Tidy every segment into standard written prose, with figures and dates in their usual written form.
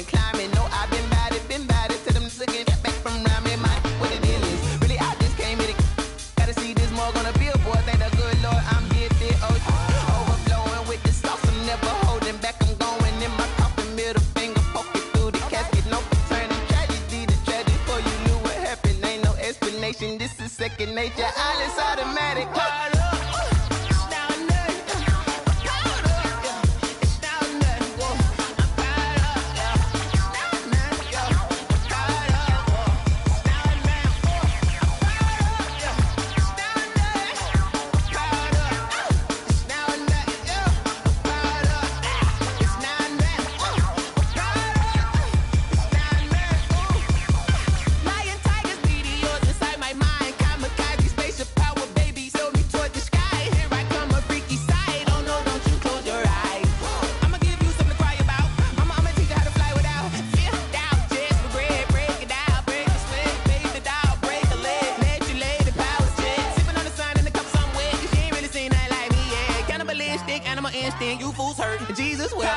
climbing. No, I've been bad it to them niggas get back from around me. My what it is. Really, I just came here to gotta see this more gonna be a boy. Thank the good Lord, I'm gifted. Overflowing with the sauce. I'm never holding back. I'm going in my coffin, middle finger poking through the casket. No turning tragedy to tragic. For you knew what happened. Ain't no explanation. This is second nature. All is automatic. You fools hurt. Jesus will.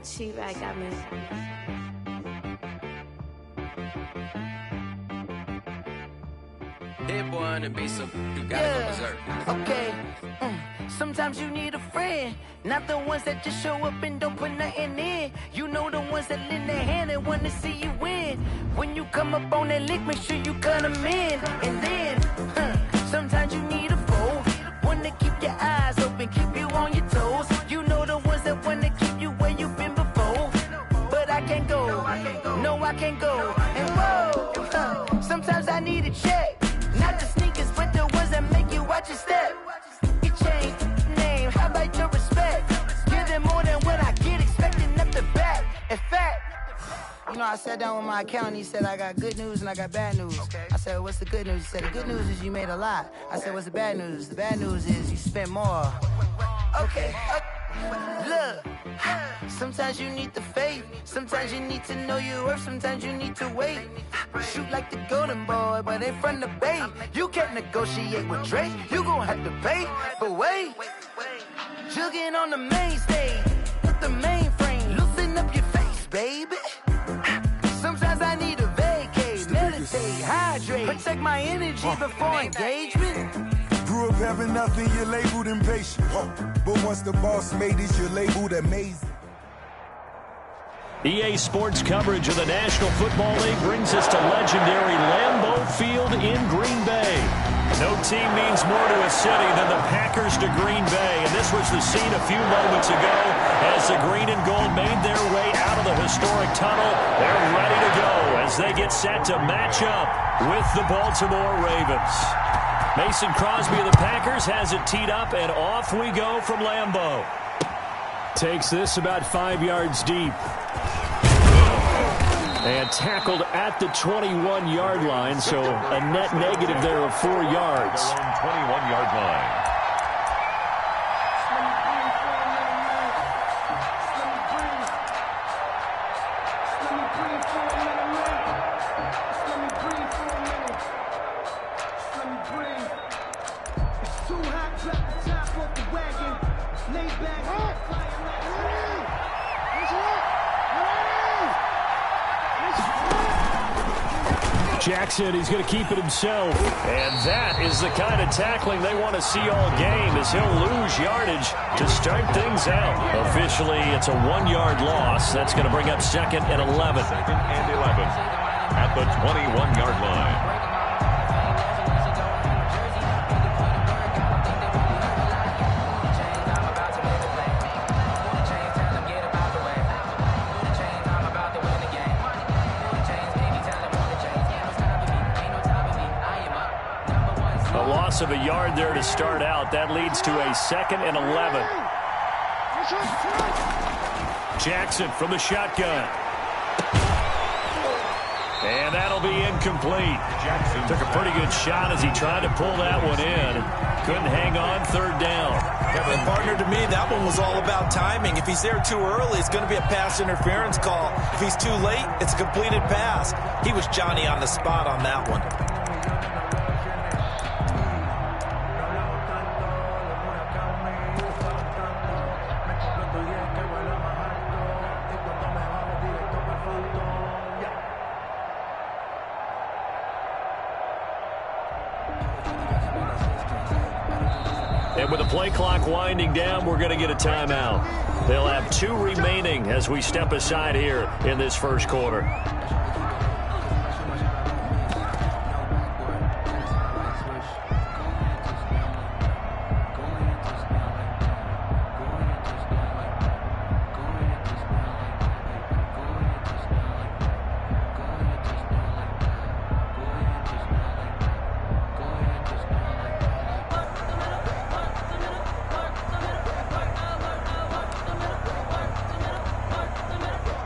She-Rag got me. Hit boy on the beat, so you gotta go berserk. Okay. Sometimes you need a friend, not the ones that just show up and don't put nothing in. You know the ones that lend their hand and wanna see you win. When you come up on that lick, make sure you cut them in. And then, sometimes you need a foe, one to keep your eyes open, keep you on your toes. You know the ones that wanna keep you where you've been before. But I can't go, no I can't go. And whoa, sometimes I need a check, not the sneakers but the ones that make you watch your step. You change name, how about your respect? Give them more than what I get, expecting up the back. In fact, you know, I sat down with my accountant, he said I got good news and I got bad news. I said, what's the good news? He said, the good news is you made a lot. I said, what's the bad news? The bad news is you spent more. Okay, look, sometimes you need the faith, sometimes you need to know your worth, sometimes you need to wait. Shoot like the golden boy, but ain't from the bay. You can't negotiate with Drake, you gon' have to pay. But wait, jugging on the main stage, with the mainframe, loosen up your face, baby. Sometimes I need a vacate, meditate, hydrate, protect my energy before engagement. Grew up having nothing, you're labeled impatient. But once the boss made it, you're labeled amazing. EA Sports coverage of the National Football League brings us to legendary Lambeau Field in Green Bay. No team means more to a city than the Packers to Green Bay, and this was the scene a few moments ago as the green and gold made their way out of the historic tunnel. They're ready to go as they get set to match up with the Baltimore Ravens. Mason Crosby of the Packers has it teed up, and off we go from Lambeau. Takes this about 5 yards deep. And tackled at the 21-yard line, so a net negative there of 4 yards. 21-yard line. Too hot, drop the top off the wagon. Jackson, he's going to keep it himself. And that is the kind of tackling they want to see all game, as he'll lose yardage to start things out. Officially, it's a 1-yard loss. That's going to bring up 2nd and 11. 2nd and 11 at the 21-yard line. Of a yard there to start out. That leads to a 2nd and 11. Jackson from the shotgun. And that'll be incomplete. Jackson took a pretty good shot as he tried to pull that one in. Couldn't hang on, 3rd down. Yeah, but partner, to me, that one was all about timing. If he's there too early, it's going to be a pass interference call. If he's too late, it's a completed pass. He was Johnny on the spot on that one. And with the play clock winding down, we're going to get a timeout. They'll have 2 remaining as we step aside here in this first quarter.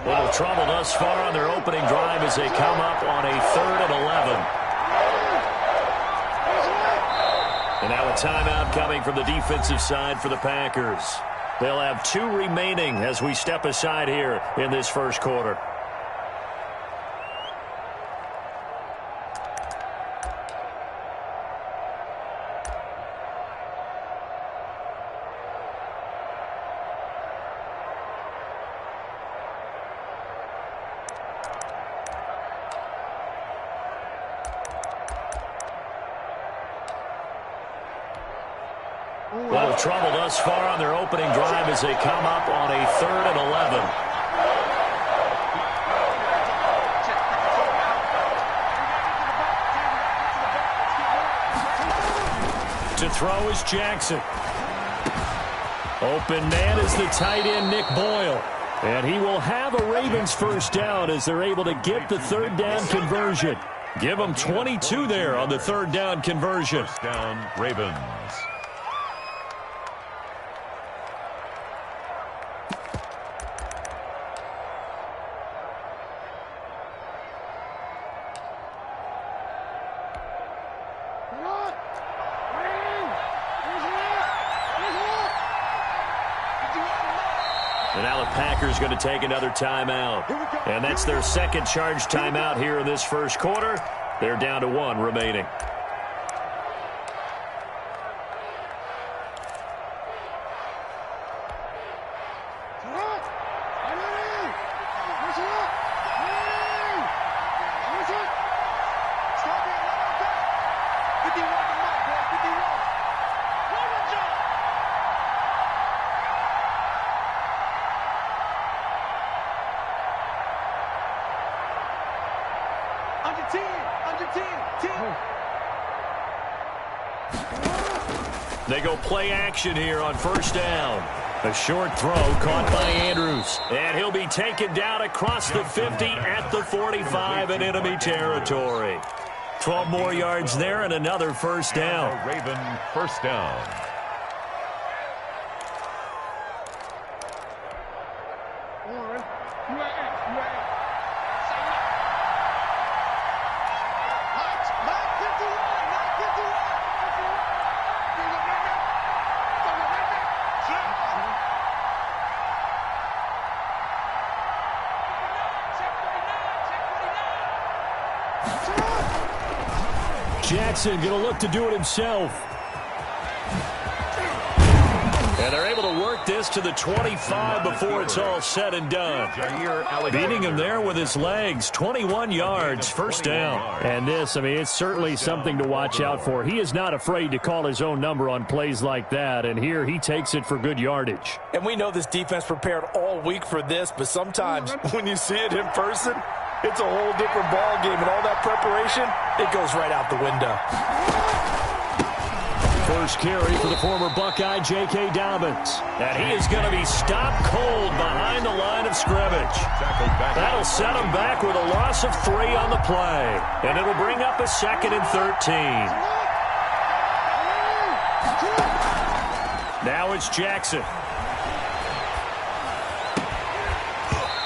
Little trouble thus far on their opening drive as they come up on a 3rd and 11. And now a timeout coming from the defensive side for the Packers. They'll have 2 remaining as we step aside here in this first quarter. Little trouble thus far on their opening drive as they come up on a 3rd and 11. To throw is Jackson. Open man is the tight end, Nick Boyle. And he will have a Ravens first down as they're able to get the 3rd down conversion. Give them 22 there on the 3rd down conversion. First down, Ravens. And now the Packers going to take another timeout. And that's their 2nd charge timeout here in this first quarter. They're down to 1 remaining. They go play action here on 1st down. A short throw caught by Andrews. And he'll be taken down across the 50 at the 45 in enemy territory. 12 more yards there and another first down. Raven first down. Jackson going to look to do it himself. And they're able to work this to the 25 before it's all said and done. Beating him there with his legs. 21 yards, first down. And this, I mean, it's certainly something to watch out for. He is not afraid to call his own number on plays like that, and here he takes it for good yardage. And we know this defense prepared all week for this, but sometimes when you see it in person, it's a whole different ball game, and all that preparation, it goes right out the window. First carry for the former Buckeye, J.K. Dobbins. And he is going to be stopped cold behind the line of scrimmage. That'll set him back with a loss of 3 on the play. And it'll bring up a 2nd and 13. Now it's Jackson.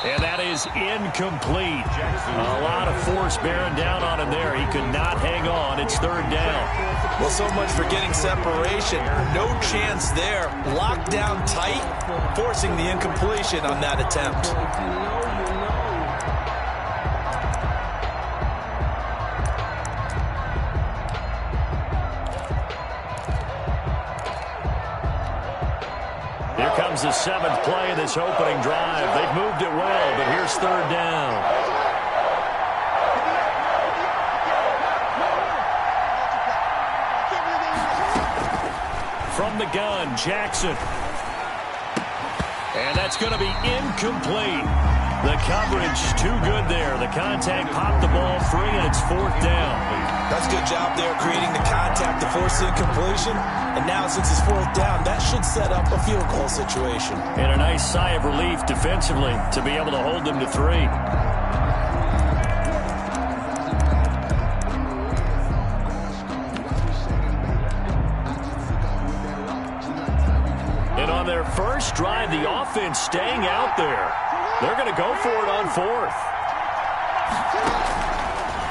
And that is incomplete. A lot of force bearing down on him there. He could not hang on. It's 3rd down. Well, so much for getting separation. No chance there. Locked down tight, forcing the incompletion on that attempt. Here comes the 7th play of this opening drive. They've moved it well, but here's 3rd down. From the gun, Jackson. And that's going to be incomplete. The coverage too good there. The contact popped the ball free, and it's 4th down. That's a good job there, creating the contact to force the incompletion. And now, since it's 4th down, that should set up a field goal situation. And a nice sigh of relief defensively to be able to hold them to 3. And on their first drive, the offense staying out there. They're going to go for it on 4th.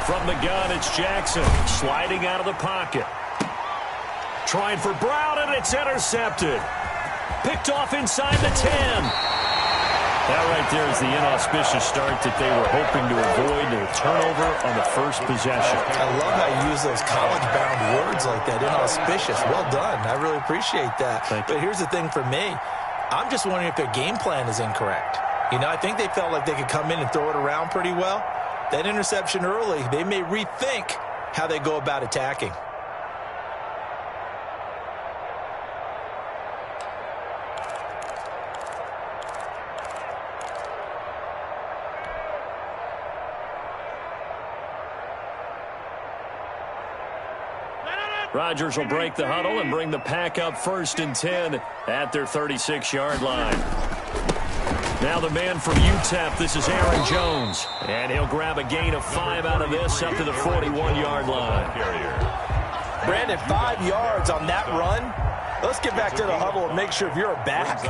From the gun, it's Jackson sliding out of the pocket. Trying for Brown, and it's intercepted. Picked off inside the 10. That right there is the inauspicious start that they were hoping to avoid. A turnover on the first possession. I love how you use those college-bound words like that, inauspicious. Well done. I really appreciate that. But here's the thing for me. I'm just wondering if their game plan is incorrect. You know, I think they felt like they could come in and throw it around pretty well. That interception early, they may rethink how they go about attacking. Rodgers will break the huddle and bring the pack up 1st and 10 at their 36-yard line. Now the man from UTEP, this is Aaron Jones. And he'll grab a gain of 5 out of this up to the 41-yard line. Brandon, 5 yards on that run. Let's get back to the huddle and make sure if you're a back,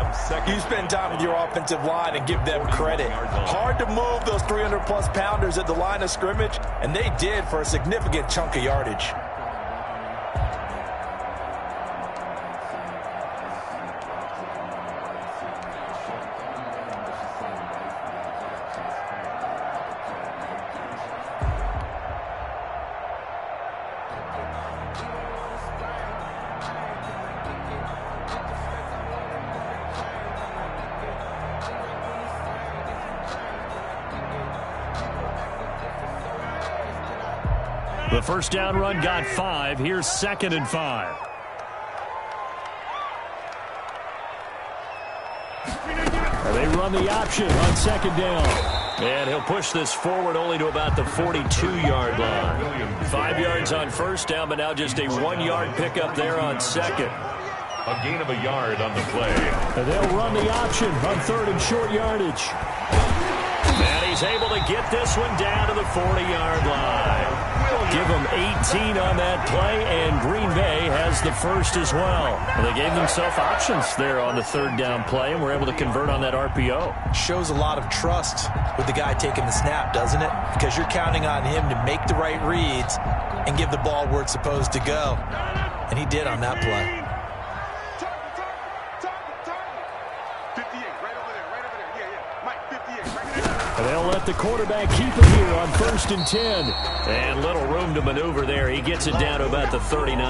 you spend time with your offensive line and give them credit. Hard to move those 300-plus pounders at the line of scrimmage, and they did for a significant chunk of yardage. The first down run got 5. Here's 2nd and 5. They run the option on 2nd down. And he'll push this forward only to about the 42-yard line. 5 yards on 1st down, but now just a 1-yard pickup there on 2nd. A gain of a yard on the play. And they'll run the option on 3rd and short yardage. And he's able to get this one down to the 40-yard line. Give them 18 on that play, and Green Bay has the first as well. And they gave themselves options there on the 3rd down play, and were able to convert on that RPO. Shows a lot of trust with the guy taking the snap, doesn't it? Because you're counting on him to make the right reads and give the ball where it's supposed to go. And he did on that play. And they'll let the quarterback keep it here on 1st and 10. And little room to maneuver there. He gets it down to about the 39.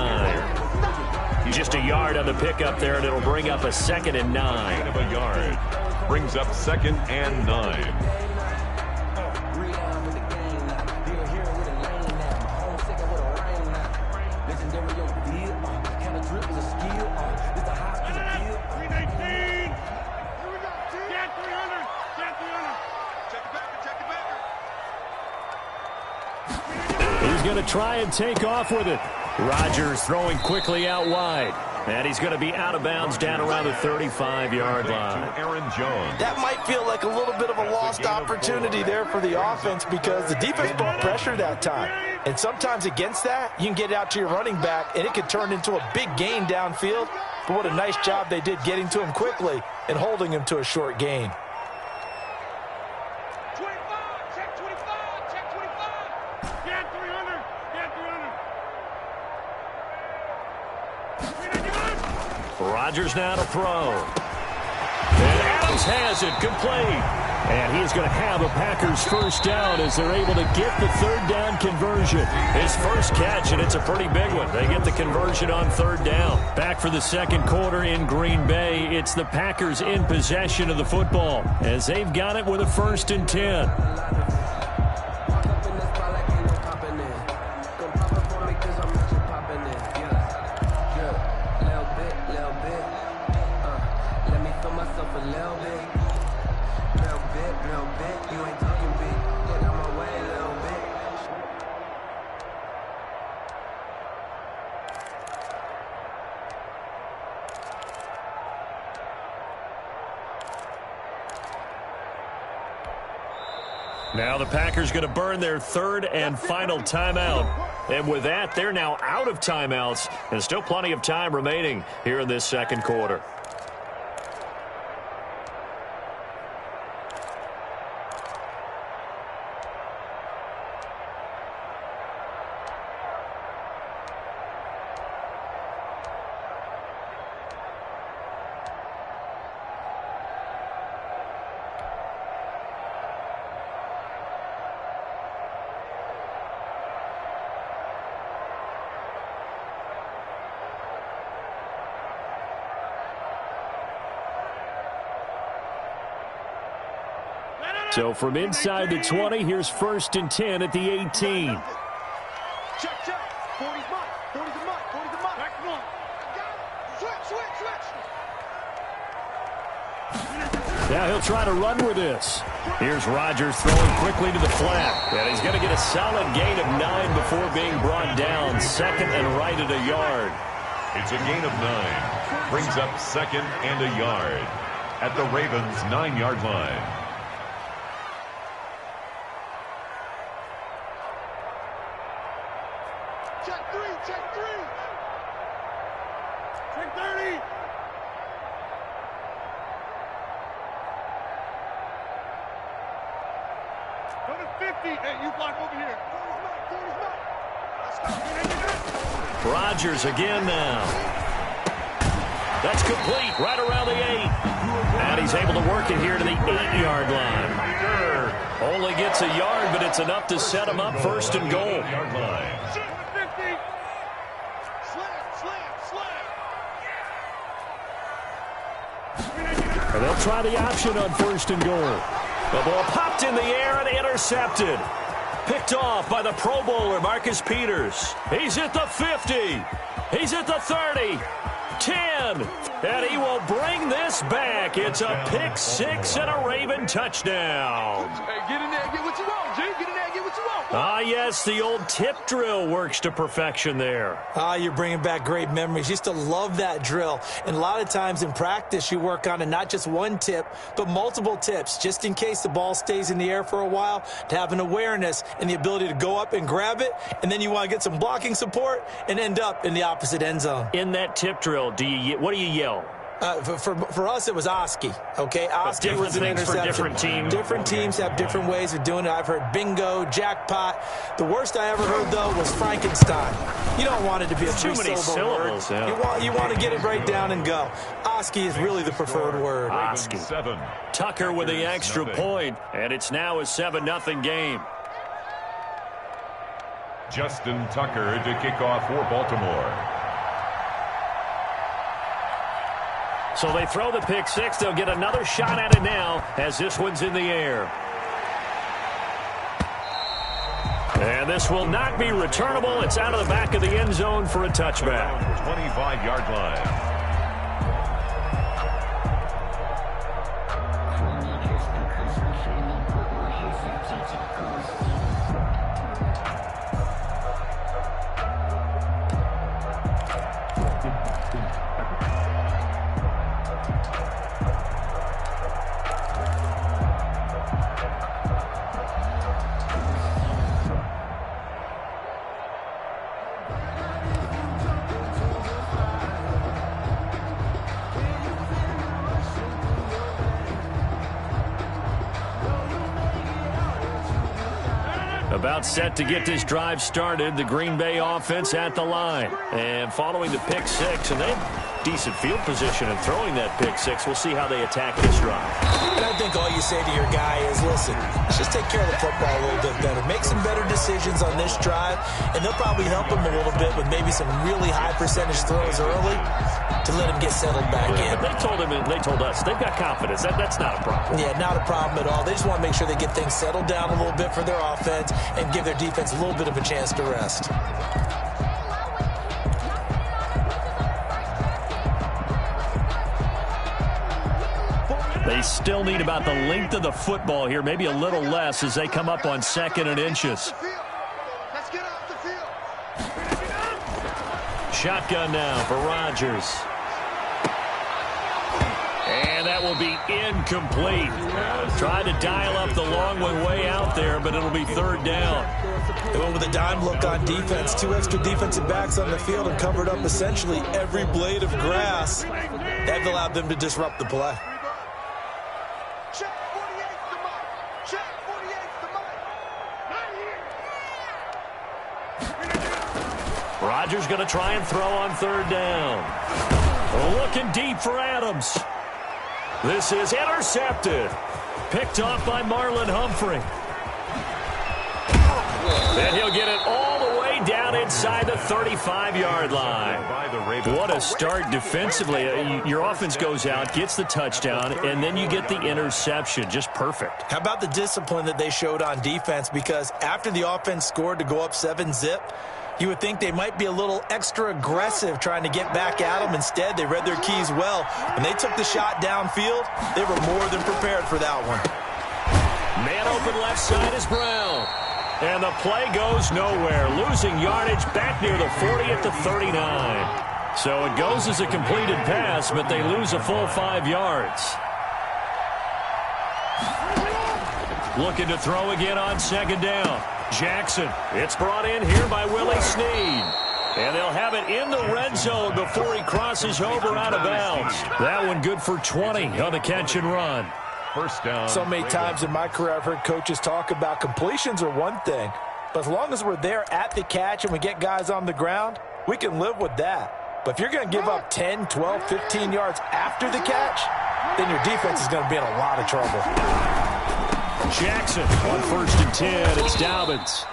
Just a yard on the pickup there, and it'll bring up a 2nd and 9. Of a yard. Brings up 2nd and 9. He's going to try and take off with it. Rodgers throwing quickly out wide. And he's going to be out of bounds down around the 35-yard line. Aaron Jones. That might feel like a little bit of a lost opportunity there for the offense because the defense brought pressure that time. And sometimes against that, you can get it out to your running back, and it could turn into a big gain downfield. But what a nice job they did getting to him quickly and holding him to a short gain. Rodgers now to throw. And Adams has it, complete. And he's going to have a Packers first down as they're able to get the 3rd down conversion. His first catch, and it's a pretty big one. They get the conversion on 3rd down. Back for the 2nd quarter in Green Bay. It's the Packers in possession of the football as they've got it with a 1st and 10. Now the Packers going to burn their 3rd and final timeout. And with that, they're now out of timeouts. And still plenty of time remaining here in this 2nd quarter. So from inside the 20, here's 1st and 10 at the 18. Check, check. 40's mine. 40's a mine. 40's a mine. Back to one. Switch. Now he'll try to run with this. Here's Rodgers throwing quickly to the flat. And he's going to get a solid gain of 9 before being brought down. 2nd and right at a yard. It's a gain of 9. Brings up 2nd and a yard at the Ravens' 9-yard line. Check 3. Check 30. Go to 50. Hey, you block over here. 40's mine. Rodgers again now. That's complete right around the 8. And he's able to work it here to the 8-yard line. Only gets a yard, but it's enough to set him up 1st and goal. And they'll try the option on 1st and goal. The ball popped in the air and intercepted. Picked off by the Pro Bowler, Marcus Peters. He's at the 50. He's at the 30. 10. And he will bring this back. It's a pick 6 and a Raven touchdown. Hey, get in there and get what you want, G. Get in there and get what you want. Ah, yes, the old tip drill works to perfection there. Ah, you're bringing back great memories. Used to love that drill. And a lot of times in practice, you work on it, not just one tip, but multiple tips, just in case the ball stays in the air for a while, to have an awareness and the ability to go up and grab it, and then you want to get some blocking support and end up in the opposite end zone. In that tip drill, what do you yell? For us, it was Oski. Okay, Oski was an interception. For different teams. Different teams have different ways of doing it. I've heard bingo, jackpot. The worst I ever heard, though, was Frankenstein. You don't want it to be a three-syllable word. Yeah. You want to get it right down and go. Oski is really the preferred word. Oski. Tucker with the extra point, and it's now a 7-0 game. Justin Tucker to kick off for Baltimore. So they throw the pick six. They'll get another shot at it now as this one's in the air. And this will not be returnable. It's out of the back of the end zone for a touchback. 25-yard line. About set to get this drive started, the Green Bay offense at the line. And following the pick six, and they have decent field position in throwing that pick six. We'll see how they attack this drive. And I think all you say to your guy is, listen, let's just take care of the football a little bit better. Make some better decisions on this drive, and they'll probably help him a little bit with maybe some really high percentage throws early to let him get settled back in. They told him, and they told us, they've got confidence. That's not a problem. Yeah, not a problem at all. They just want to make sure they get things settled down a little bit for their offense and give their defense a little bit of a chance to rest. They still need about the length of the football here, maybe a little less as they come up on 2nd and inches. Let's get off the field. Shotgun now for Rodgers. And that will be incomplete. Tried to dial up the long one way out there, but it'll be 3rd down. They went with a dime look on defense. 2 extra defensive backs on the field and covered up essentially every blade of grass. That allowed them to disrupt the play. Check 48's the mark. Check 48's the mark. Rodgers going to try and throw on 3rd down. Looking deep for Adams. This is intercepted. Picked off by Marlon Humphrey. And he'll get it all the way down inside the 35-yard line. What a start defensively. Your offense goes out, gets the touchdown, and then you get the interception. Just perfect. How about the discipline that they showed on defense? Because after the offense scored to go up 7-zip, you would think they might be a little extra aggressive trying to get back at them. Instead, they read their keys well. When they took the shot downfield, they were more than prepared for that one. Man open left side is Brown. And the play goes nowhere. Losing yardage back near the 40 at the 39. So it goes as a completed pass, but they lose a full 5 yards. Looking to throw again on 2nd down. Jackson. It's brought in here by Willie Snead. And they'll have it in the red zone before he crosses over out of bounds. That one good for 20 on the catch and run. 1st down. So many times in my career I've heard coaches talk about completions are one thing, but as long as we're there at the catch and we get guys on the ground, we can live with that. But if you're going to give up 10, 12, 15 yards after the catch, then your defense is going to be in a lot of trouble. Jackson on 1st and 10. It's Dobbins.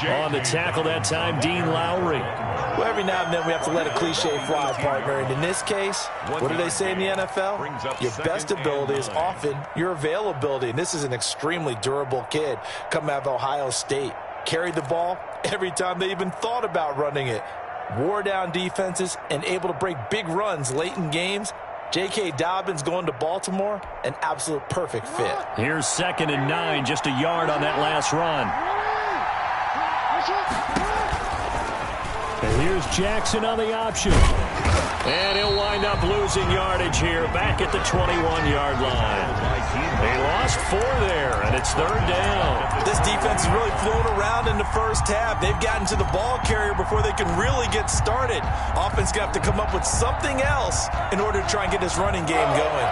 On the tackle that time, Dean Lowry. Well, every now and then we have to let a cliche fly, partner. And in this case, what do they say in the NFL? Your best ability is often your availability. And this is an extremely durable kid coming out of Ohio State. Carried the ball every time they even thought about running it. Wore down defenses and able to break big runs late in games. J.K. Dobbins going to Baltimore, an absolute perfect fit. Here's 2nd and 9, just a yard on that last run. And here's Jackson on the option. And he'll wind up losing yardage here back at the 21-yard line. They lost 4 there, and it's 3rd down. This defense is really flown around in the first half. They've gotten to the ball carrier before they can really get started. Offense going to have to come up with something else in order to try and get this running game going.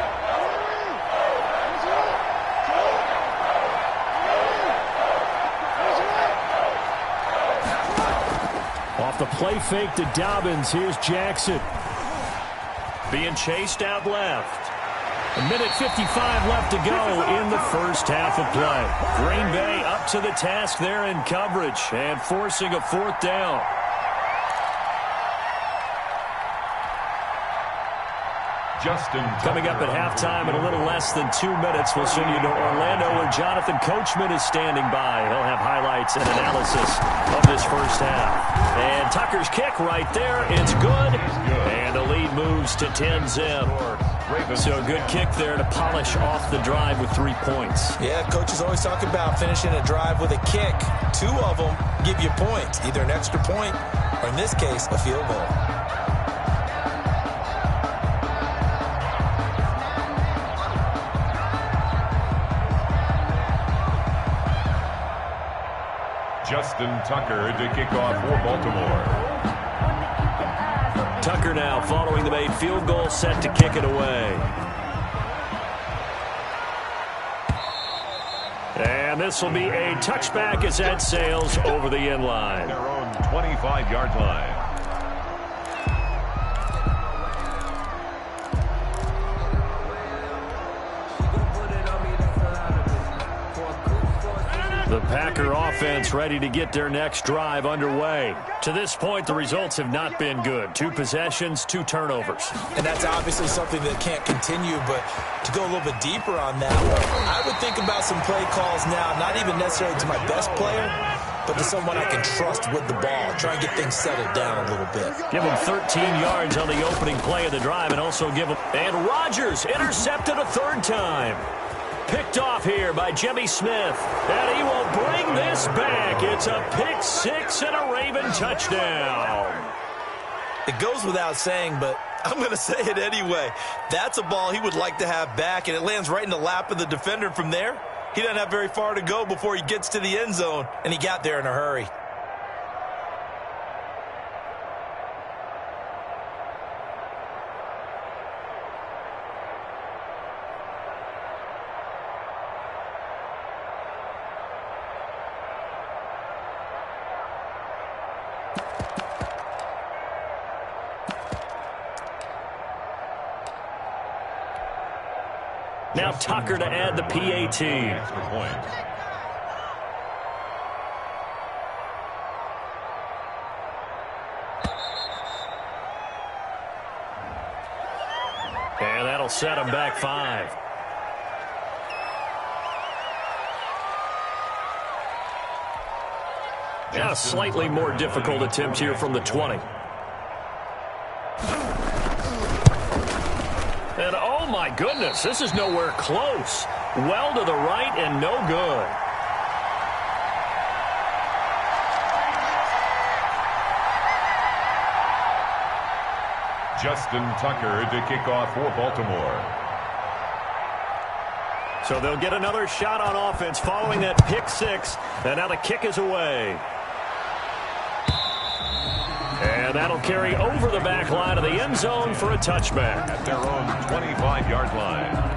Off the play fake to Dobbins, here's Jackson. Being chased out left. 1:55 left to go in the first half of play. Green Bay up to the task there in coverage and forcing a 4th down. Coming up at halftime in a little less than 2 minutes, we'll send you to Orlando where Jonathan Coachman is standing by. He'll have highlights and analysis of this first half. And Tucker's kick right there. It's good. And the lead moves to 10-zip. So a good kick there to polish off the drive with 3 points. Yeah, coaches always talk about finishing a drive with a kick. 2 of them give you points, either an extra point or, in this case, a field goal. Justin Tucker to kick off for Baltimore. Tucker now following the made field goal, set to kick it away. And this will be a touchback as that sails over the end line. Their own 25-yard line. The Packer offense ready to get their next drive underway. To this point, the results have not been good. 2 possessions, 2 turnovers. And that's obviously something that can't continue, but to go a little bit deeper on that, I would think about some play calls now, not even necessarily to my best player, but to someone I can trust with the ball. Try and get things settled down a little bit. Give him 13 yards on the opening play of the drive, and also give him... And Rodgers intercepted a 3rd time. Picked off here by Jimmy Smith. And he will bring this back. It's a pick 6 and a Raven touchdown. It goes without saying, but I'm going to say it anyway. That's a ball he would like to have back, and it lands right in the lap of the defender from there. He doesn't have very far to go before he gets to the end zone, and he got there in a hurry. Now Tucker to add the PAT. And that'll set him back 5. Now a slightly more difficult attempt here from the 20. And oh my goodness, this is nowhere close. Well to the right and no good. Justin Tucker to kick off for Baltimore. So they'll get another shot on offense following that pick 6. And now the kick is away. And that'll carry over the back line of the end zone for a touchback. At their own 25-yard line.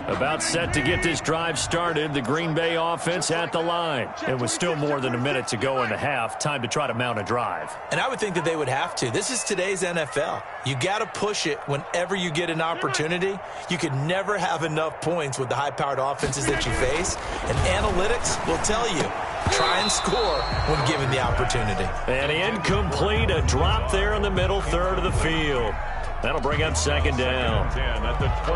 About set to get this drive started. The Green Bay offense at the line. It was still more than a minute to go in the half. Time to try to mount a drive. And I would think that they would have to. This is today's NFL. You got to push it whenever you get an opportunity. You can never have enough points with the high-powered offenses that you face. And analytics will tell you, try and score when given the opportunity. And incomplete. A drop there in the middle third of the field. That'll bring up 2nd down.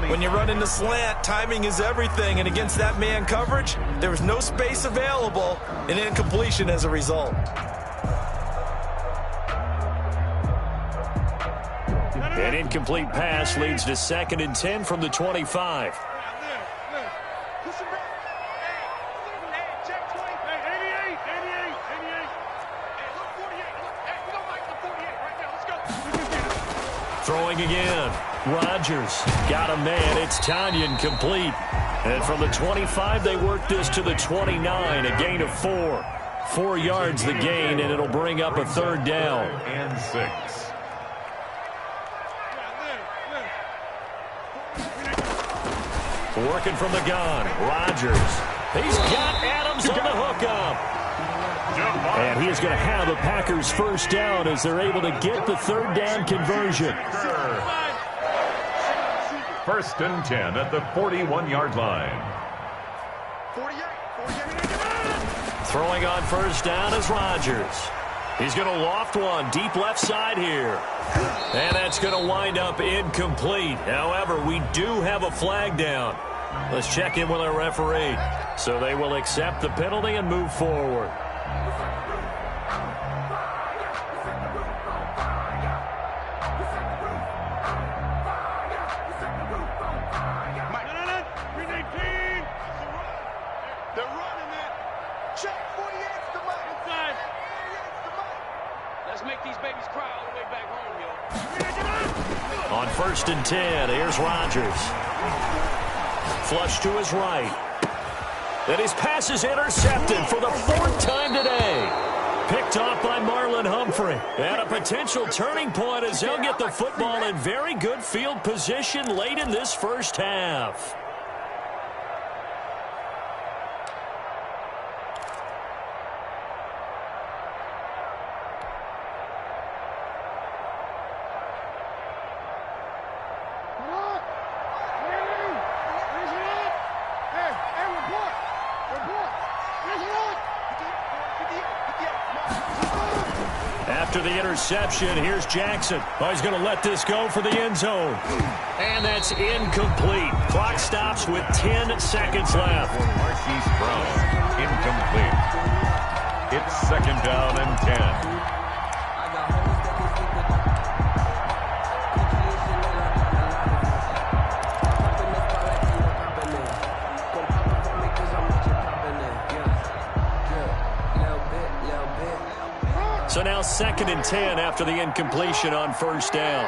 When you run in the slant, timing is everything. And against that man coverage, there was no space available. An incompletion as a result. An incomplete pass leads to 2nd and 10 from the 25. Throwing again. Rodgers got a man. It's Tanyan complete. And from the 25, they work this to the 29. A gain of 4. 4 yards the gain, and it'll bring up a 3rd down. And 6. Working from the gun. Rodgers. He's got Adams on the hookup. And he is going to have a Packers first down as they're able to get the third down conversion. First and 10 at the 41-yard line. Throwing on first down is Rodgers. He's going to loft one deep left side here. And that's going to wind up incomplete. However, we do have a flag down. Let's check in with our referee. So they will accept the penalty and move forward. On first and 10, here's Rodgers. Flush to his right. And his pass is intercepted for the fourth time today. Picked off by Marlon Humphrey. And a potential turning point as they'll get the football in very good field position late in this first half. After the interception, here's Jackson. Oh, he's going to let this go for the end zone. And that's incomplete. Clock stops with 10 seconds left. Marquise Brown, incomplete. It's second down and 10. So now second and 10 after the incompletion on first down.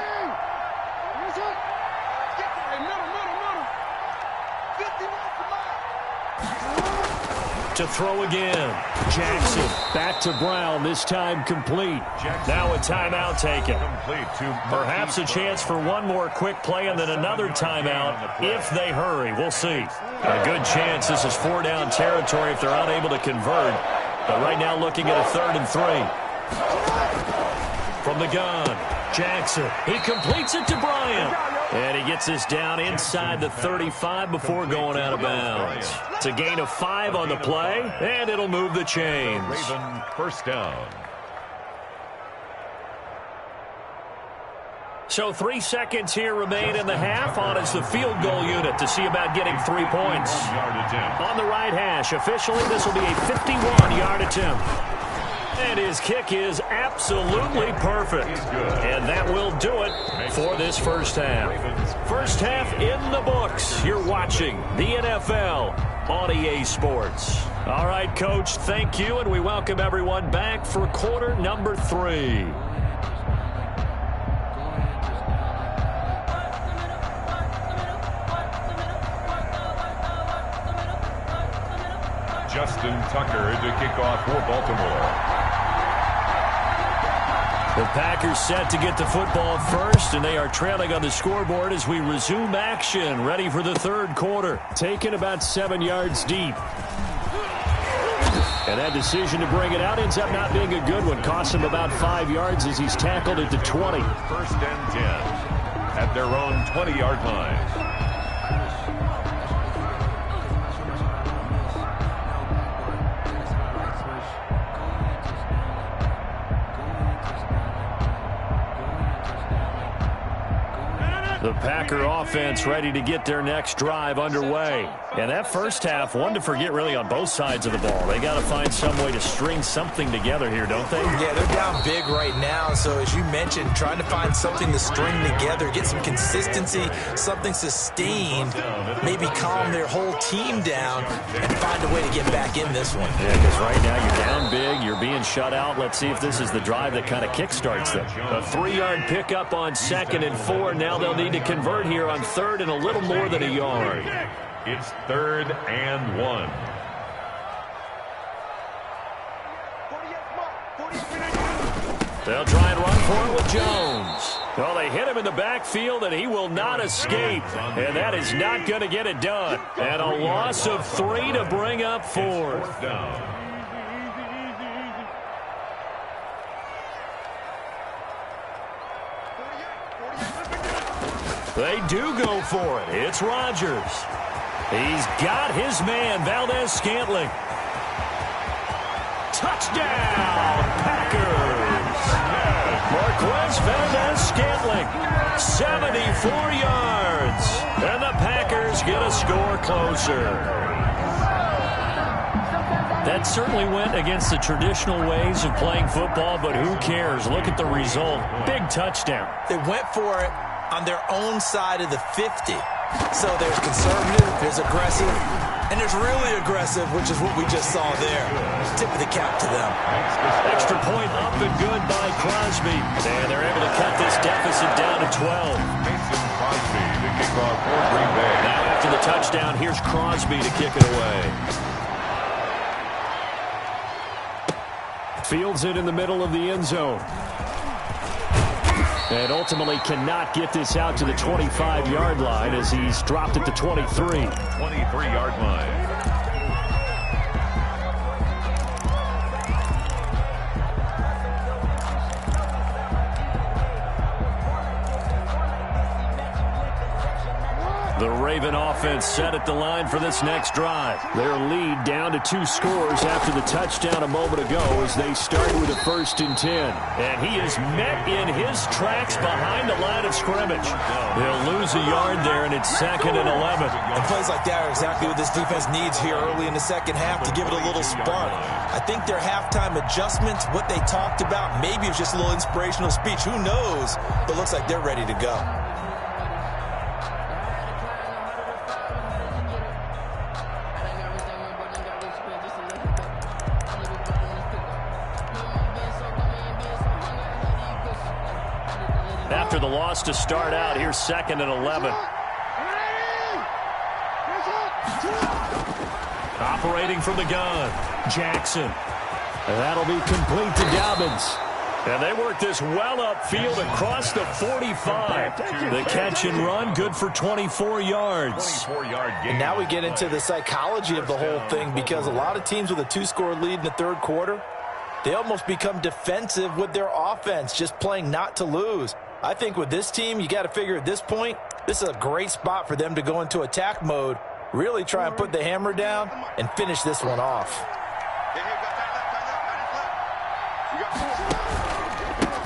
To throw again. Jackson back to Brown, this time complete. Now a timeout taken. Perhaps a chance for one more quick play and then another timeout if they hurry. We'll see. A good chance this is 4-down territory if they're unable to convert. But right now looking at a 3rd and 3. From the gun, Jackson. He completes it to Bryant. And he gets this down inside the 35 before going out of bounds. It's a gain of 5 on the play, and it'll move the chains. Raven, first down. So 3 seconds here remain in the half. On is the field goal unit to see about getting 3 points. On the right hash, officially this will be a 51-yard attempt. And his kick is absolutely perfect. And that will do it for this first half. First half in the books. You're watching the NFL on EA Sports. All right, Coach, thank you, and we welcome everyone back for quarter number 3. Justin Tucker to kick off for Baltimore. The Packers set to get the football first, and they are trailing on the scoreboard as we resume action, ready for the third quarter. Taken about 7 yards deep. And that decision to bring it out ends up not being a good one. Costs him about 5 yards as he's tackled at the 20. First and 10 at their own 20-yard line. The Packer offense ready to get their next drive underway. And that first half, one to forget really on both sides of the ball. They got to find some way to string something together here, don't they? Yeah, they're down big right now. So as you mentioned, trying to find something to string together, get some consistency, something sustained, maybe calm their whole team down and find a way to get back in this one. Yeah, because right now you're down big, you're being shut out. Let's see if this is the drive that kind of kickstarts them. A 3-yard pickup on 2nd and 4. Now they'll need to convert here on 3rd and a little more than a yard. It's 3rd and 1. They'll try and run for it with Jones. Well, they hit him in the backfield, and he will not escape. And that is not going to get it done. And a loss of 3 to bring up 4th. They do go for it. It's Rodgers. He's got his man, Valdez-Scantling. Touchdown, Packers. Marquez Valdez-Scantling, 74 yards. And the Packers get a score closer. That certainly went against the traditional ways of playing football, but who cares? Look at the result. Big touchdown. They went for it on their own side of the 50. So there's conservative, there's aggressive, and there's really aggressive, which is what we just saw there. Tip of the cap to them. Extra point up and good by Crosby. And they're able to cut this deficit down to 12. Mason Crosby, the kickoff for Green Bay. Now after the touchdown, here's Crosby to kick it away. Fields it in the middle of the end zone. And ultimately cannot get this out to the 25-yard line as he's dropped at the 23. 23-yard line. The Raven offense set at the line for this next drive. Their lead down to 2 scores after the touchdown a moment ago as they start with a 1st and 10. And he is met in his tracks behind the line of scrimmage. They'll lose a yard there, and it's 2nd and 11. And plays like that are exactly what this defense needs here early in the second half to give it a little spark. I think their halftime adjustments, what they talked about, maybe it was just a little inspirational speech. Who knows? But looks like they're ready to go. After the loss to start out, here's 2nd and 11. Operating from the gun, Jackson. And that'll be complete to Dobbins. And they work this well upfield across the 45. The catch and run, good for 24 yards. 24-yard gain. And now we get into the psychology of the whole thing, because a lot of teams with a 2-score lead in the 3rd quarter, they almost become defensive with their offense, just playing not to lose. I think with this team, you got to figure at this point, this is a great spot for them to go into attack mode, really try and put the hammer down and finish this one off.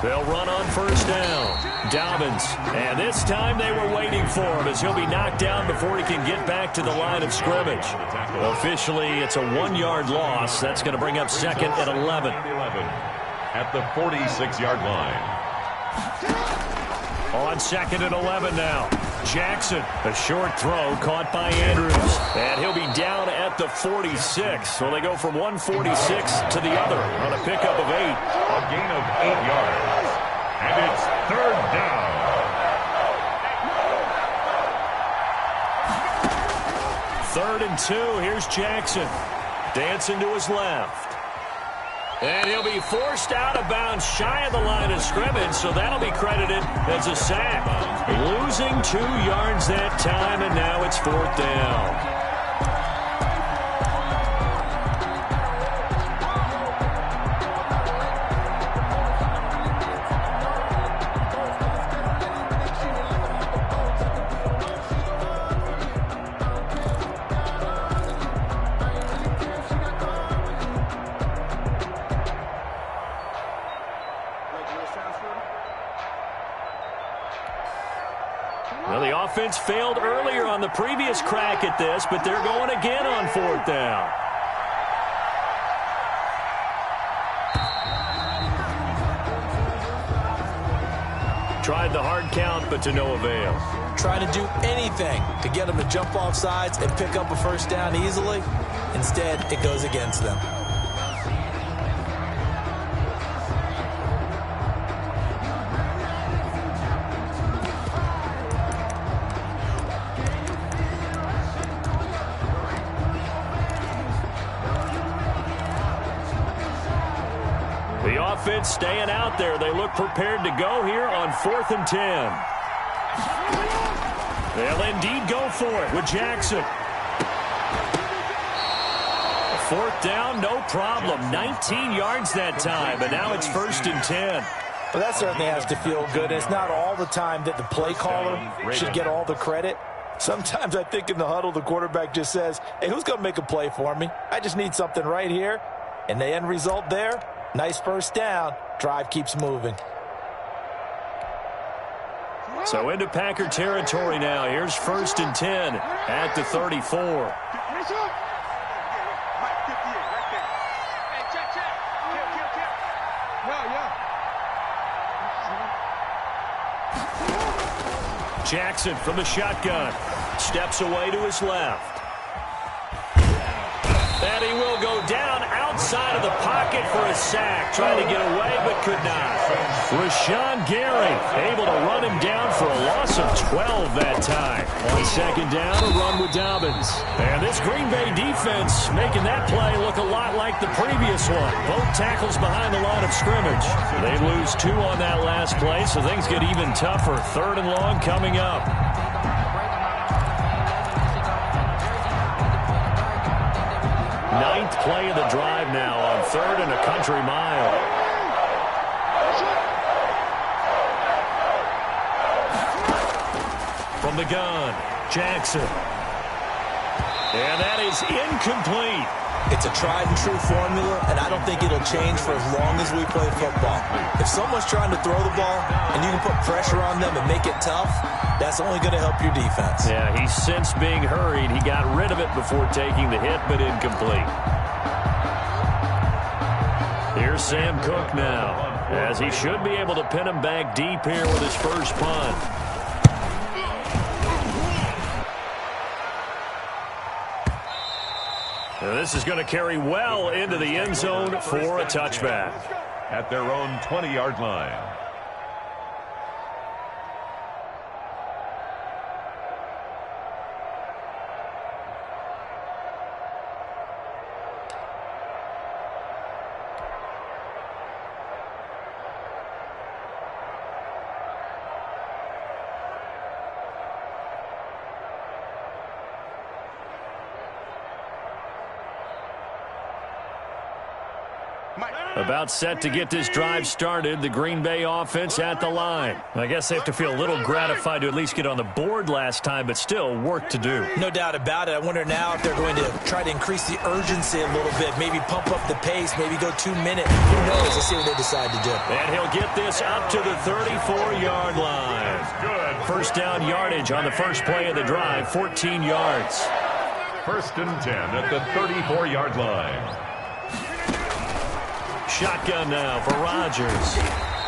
They'll run on 1st down. Dobbins. And this time they were waiting for him as he'll be knocked down before he can get back to the line of scrimmage. Officially, it's a 1-yard loss. That's going to bring up 2nd and 11. At the 46-yard line. On 2nd and 11 now. Jackson, a short throw caught by Andrews. And he'll be down at the 46. So they go from 146 to the other on a pickup of 8. A gain of 8 yards. And it's 3rd down. 3rd and 2. Here's Jackson. Dancing to his left. And he'll be forced out of bounds shy of the line of scrimmage, so that'll be credited as a sack. Losing 2 yards that time, and now it's 4th down. Well, the offense failed earlier on the previous crack at this, but they're going again on 4th down. Tried the hard count, but to no avail. Trying to do anything to get them to jump off sides and pick up a 1st down easily. Instead, it goes against them. The offense staying out there. They look prepared to go here on 4th and 10. They'll indeed go for it with Jackson. 4th down, no problem. 19 yards that time, but now it's 1st and 10. Well, that certainly has to feel good. It's not all the time that the play caller should get all the credit. Sometimes I think in the huddle, the quarterback just says, hey, who's going to make a play for me? I just need something right here. And the end result there, nice first down. Drive keeps moving. So into Packer territory now. Here's 1st and 10 at the 34. Jackson from the shotgun. Steps away to his left. And he will go down outside of the pocket for a sack. Trying to get away, but could not. Rashawn Gary able to run him down for a loss of 12 that time. On 2nd down, a run with Dobbins. And this Green Bay defense making that play look a lot like the previous one. Both tackles behind the line of scrimmage. They lose 2 on that last play, so things get even tougher. 3rd and long coming up. Ninth play of the drive now on 3rd and a country mile. From the gun, Jackson. And that is incomplete. It's a tried-and-true formula, and I don't think it'll change for as long as we play football. If someone's trying to throw the ball and you can put pressure on them and make it tough, that's only going to help your defense. Yeah, he's since being hurried. He got rid of it before taking the hit, but incomplete. Here's Sam Cook now, as he should be able to pin him back deep here with his first punt. This is going to carry well into the end zone for a touchback. At their own 20-yard line. About set to get this drive started, the Green Bay offense at the line. I guess they have to feel a little gratified to at least get on the board last time, but still work to do. No doubt about it. I wonder now if they're going to try to increase the urgency a little bit, maybe pump up the pace, maybe go 2 minutes. Who knows? Let's see what they decide to do. And he'll get this up to the 34-yard line. First down yardage on the first play of the drive, 14 yards. 1st and 10 at the 34-yard line. Shotgun now for Rodgers.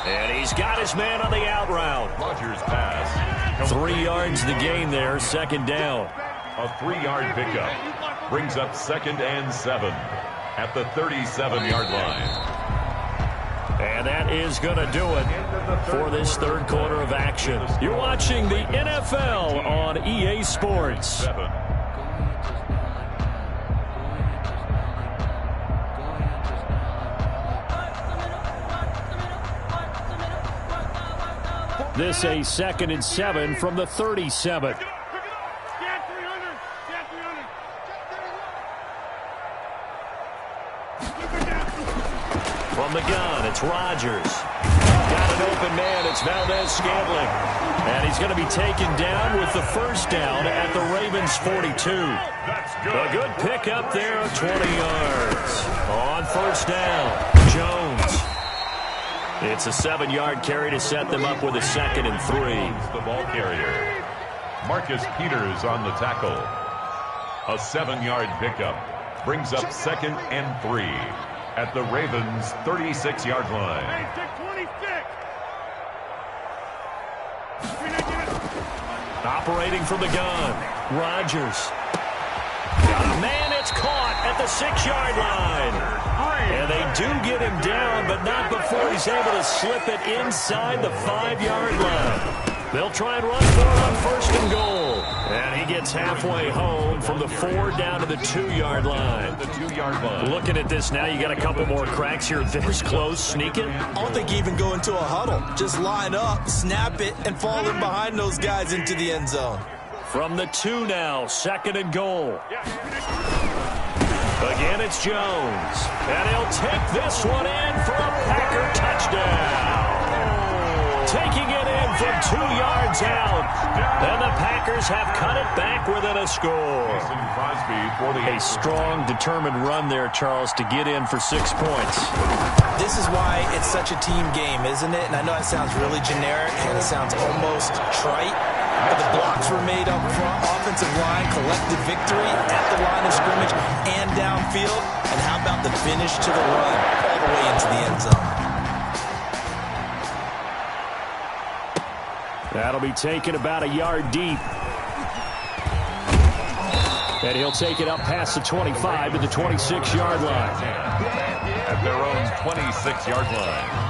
And he's got his man on the out route. Rodgers pass. 3 yards the gain there, 2nd down. A 3-yard pickup. Brings up 2nd and 7 at the 37-yard line. And that is going to do it for this 3rd quarter of action. You're watching the NFL on EA Sports. This a 2nd and 7 from the 37. From the gun, it's Rodgers. Got an open man, it's Valdez-Scantling. And he's going to be taken down with the first down at the Ravens 42. A good pickup there of 20 yards. On first down, Jones. It's a 7-yard carry to set them up with a 2nd and 3. The ball carrier. Marcus Peters on the tackle. A 7-yard pickup. Brings up 2nd and 3 at the Ravens 36-yard line. Operating from the gun, Rodgers. Got a man, it's caught at the 6-yard line. And they do get him down, but not before he's able to slip it inside the 5-yard line. They'll try and run for it on 1st and goal. And he gets halfway home from the 4 down to the 2-yard line. Looking at this now, you got a couple more cracks here. This close, sneak it. I don't think you even go into a huddle. Just line up, snap it, and fall in behind those guys into the end zone. From the 2 now, 2nd and goal. Again, it's Jones. And he'll take this one in for a Packer touchdown. taking it in from 2 yards out. And the Packers have cut it back within a score. A strong, determined run there, Charles, to get in for 6 points. This is why it's such a team game, isn't it? And I know it sounds really generic and it sounds almost trite, but the blocks were made up front. Offensive line, collective victory at the line of scrimmage and downfield. And how about the finish to the run all the way into the end zone? That'll be taken about a yard deep. And he'll take it up past the 25 to the 26-yard line. At their own 26-yard line.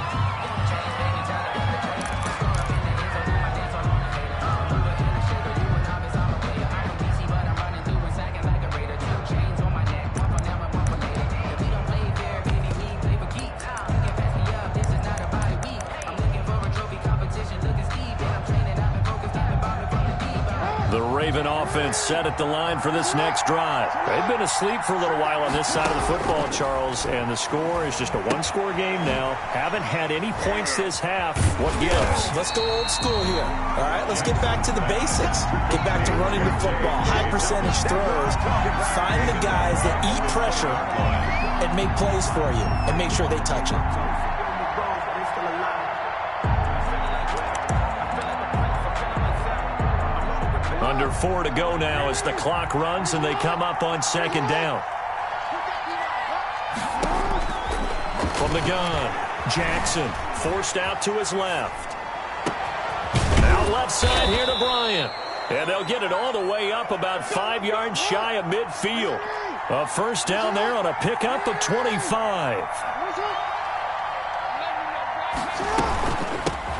Offense set at the line for this next drive. They've been asleep for a little while on this side of the football, Charles, and the score is just a one-score game now. Haven't had any points this half. What gives? Let's go old school here. All right, let's get back to the basics. Get back to running the football, high percentage throws. Find the guys that eat pressure and make plays for you and make sure they touch it. Under 4 to go now as the clock runs and they come up on second down. From the gun, Jackson forced out to his left. Out left side here to Bryant. And they'll get it all the way up about 5 yards shy of midfield. A first down there on a pickup of 25.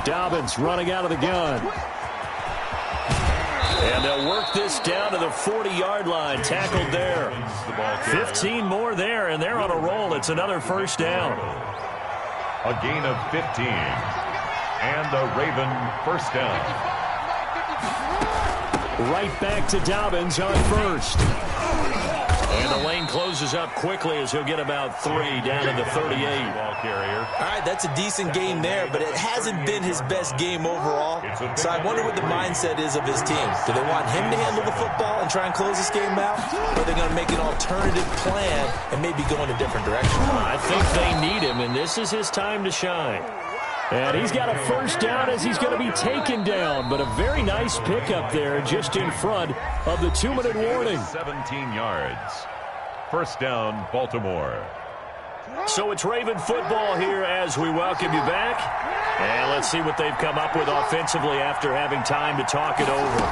Dobbins running out of the gun. And they'll work this down to the 40-yard line. Tackled there. 15 more there, and they're on a roll. It's another first down. A gain of 15. And a Raven first down. Right back to Dobbins on first. And the lane closes up quickly as he'll get about 3 down to the 38. Ball carrier. All right, that's a decent game there, but it hasn't been his best game overall. So I wonder what the mindset is of his team. Do they want him to handle the football and try and close this game out? Or are they going to make an alternative plan and maybe go in a different direction? I think they need him, and this is his time to shine. And he's got a first down as he's going to be taken down. But a very nice pickup there just in front of the 2-minute warning. 17 yards. First down, Baltimore. So it's Raven football here as we welcome you back. And let's see what they've come up with offensively after having time to talk it over.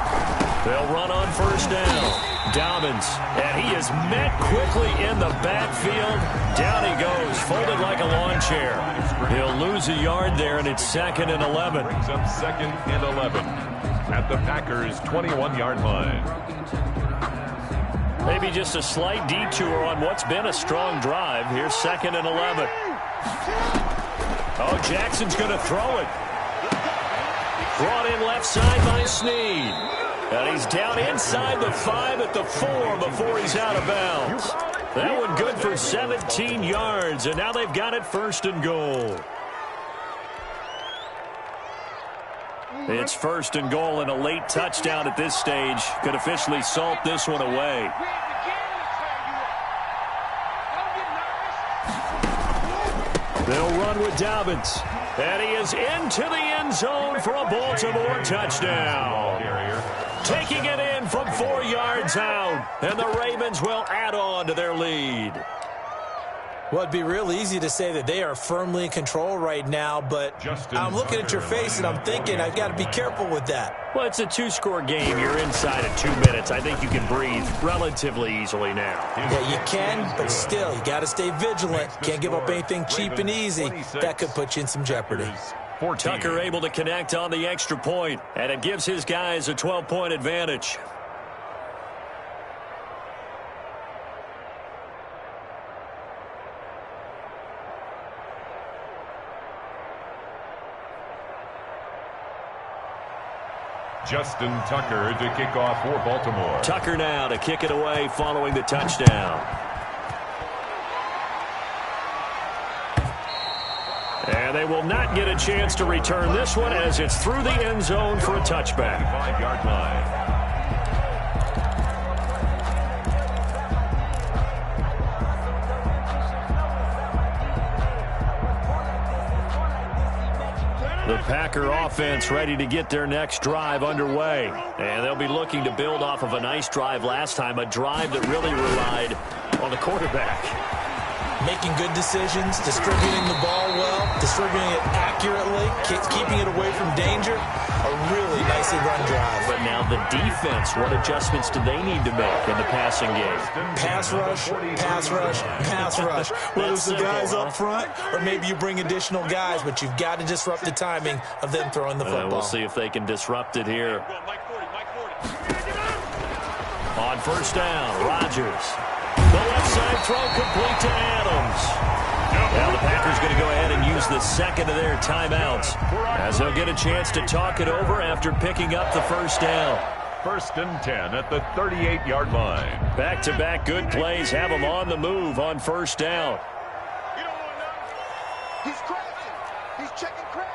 They'll run on first down. Dobbins, and he is met quickly in the backfield. Down he goes, folded like a lawn chair. He'll lose a yard there, and it's 2nd and 11. Brings up 2nd and 11 at the Packers' 21-yard line. Maybe just a slight detour on what's been a strong drive. Here's 2nd and 11. Oh, Jackson's going to throw it. Brought in left side by Snead. And he's down inside the 5 at the 4 before he's out of bounds. That one good for 17 yards, and now they've got it 1st and goal. It's 1st and goal, and a late touchdown at this stage could officially salt this one away. They'll run with Dobbins. And he is into the end zone for a Baltimore touchdown. Taking it in from 4 yards out. And the Ravens will add on to their lead. Well, it'd be real easy to say that they are firmly in control right now, but I'm looking at your face and I'm thinking I've got to be careful with that. Well, it's a 2-score game. You're inside at 2 minutes. I think you can breathe relatively easily now. Yeah, you can, but still, you got to stay vigilant. Can't give up anything cheap and easy. That could put you in some jeopardy. Tucker able to connect on the extra point, and it gives his guys a 12-point advantage. Justin Tucker to kick off for Baltimore. Tucker now to kick it away following the touchdown. And they will not get a chance to return this one as it's through the end zone for a touchback. 5-yard line. The Packer offense ready to get their next drive underway. And they'll be looking to build off of a nice drive last time, a drive that really relied on the quarterback. Making good decisions, distributing the ball well, distributing it accurately, keeping it away from danger. A really nicely run drive. But now the defense, what adjustments do they need to make in the passing game? Pass rush, pass rush, pass rush. Whether it's the guys up front or maybe you bring additional guys, but you've got to disrupt the timing of them throwing the football. We'll see if they can disrupt it here. On first down, Rodgers. The left side throw complete to Adams. Now the Packers going to go ahead and use the second of their timeouts as they'll get a chance to talk it over after picking up the first down. 1st and 10 at the 38-yard line. Back-to-back good plays have them on the move on first down. You don't want to know. He's crashing. He's checking crash.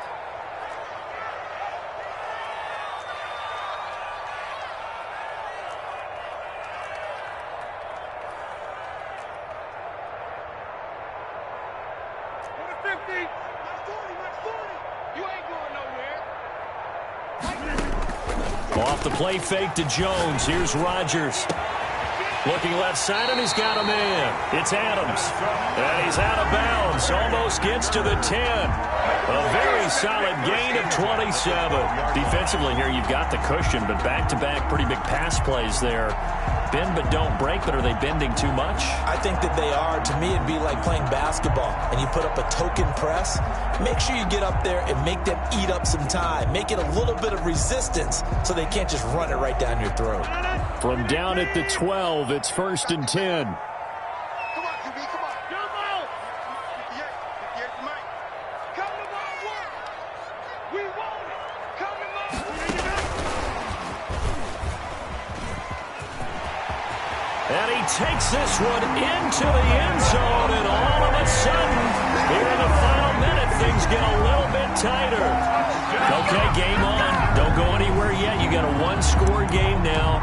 Off the play fake to Jones. Here's Rodgers. Looking left side, and he's got a man. It's Adams. And he's out of bounds. Almost gets to the 10. A very solid gain of 27. Defensively here, you've got the cushion, but back-to-back pretty big pass plays there. Bend but don't break, but are they bending too much? I think that they are. To me, it'd be like playing basketball, and you put up a token press. Make sure you get up there and make them eat up some time. Make it a little bit of resistance so they can't just run it right down your throat. From down at the 12, it's 1st and 10. Come on, QB, come on. Come on. 58, Mike. Come to my work. We want it. Come to my work. And he takes this one into the end zone, and all of a sudden, here in the final minute, things get a little bit tighter. Okay, game on. Don't go anywhere yet. You got a one-score game now.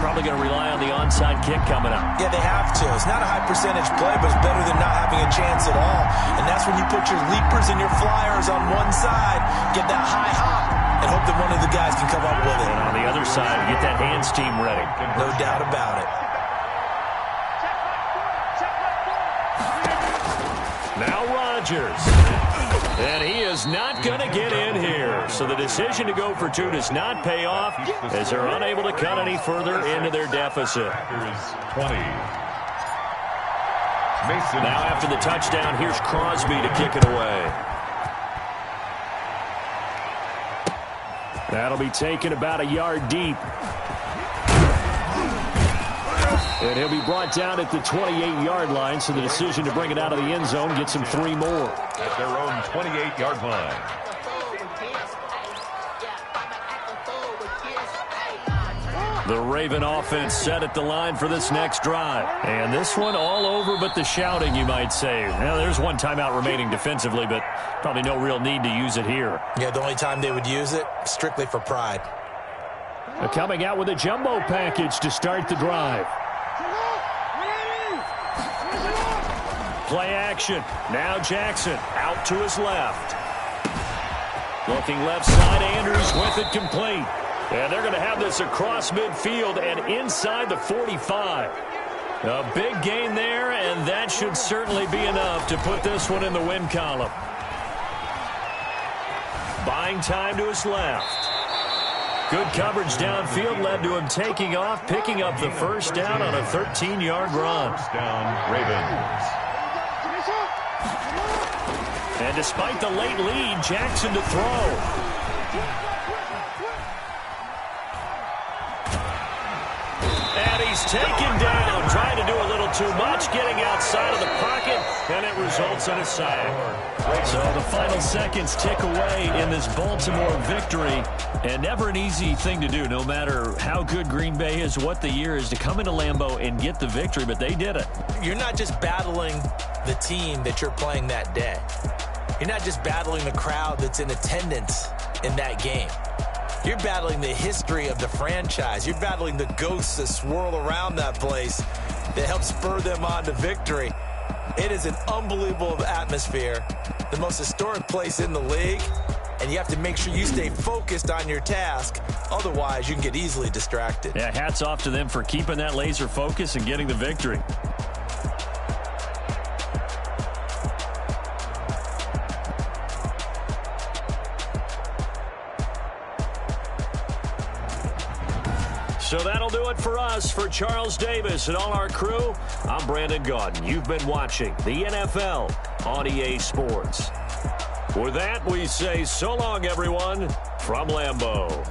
Probably going to rely on the onside kick coming up. Yeah, they have to. It's not a high percentage play, but it's better than not having a chance at all. And that's when you put your leapers and your flyers on one side, get that high hop, and hope that one of the guys can come up with it. And on the other side, get that hands team ready. No doubt about it. Now Rodgers. And he is not going to get in here. So the decision to go for two does not pay off as they're unable to cut any further into their deficit. Packers 20. Mason. Now after the touchdown, here's Crosby to kick it away. That'll be taken about a yard deep. And he'll be brought down at the 28-yard line, so the decision to bring it out of the end zone gets him 3 more. At their own 28-yard line. The Raven offense set at the line for this next drive. And this one all over but the shouting, you might say. Well, there's one timeout remaining defensively, but probably no real need to use it here. Yeah, the only time they would use it, strictly for pride. Coming out with a jumbo package to start the drive. Play action. Now Jackson out to his left. Looking left side, Andrews with it complete. And they're going to have this across midfield and inside the 45. A big gain there, and that should certainly be enough to put this one in the win column. Buying time to his left. Good coverage downfield led to him taking off, picking up the first down on a 13-yard run. First down, Ravens. And despite the late lead, Jackson to throw. And he's taken down, trying to do a little too much, getting outside of the pocket, and it results in a sack. So the final seconds tick away in this Baltimore victory, and never an easy thing to do, no matter how good Green Bay is, what the year is, to come into Lambeau and get the victory, but they did it. You're not just battling the team that you're playing that day. You're not just battling the crowd that's in attendance in that game. You're battling the history of the franchise. You're battling the ghosts that swirl around that place that help spur them on to victory. It is an unbelievable atmosphere, the most historic place in the league, and you have to make sure you stay focused on your task. Otherwise, you can get easily distracted. Yeah, hats off to them for keeping that laser focus and getting the victory. So that'll do it for us. For Charles Davis and all our crew, I'm Brandon Gaudin. You've been watching the NFL on EA Sports. With that, we say so long, everyone, from Lambeau.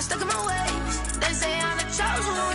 Stuck in my ways. They say I'm the chosen one.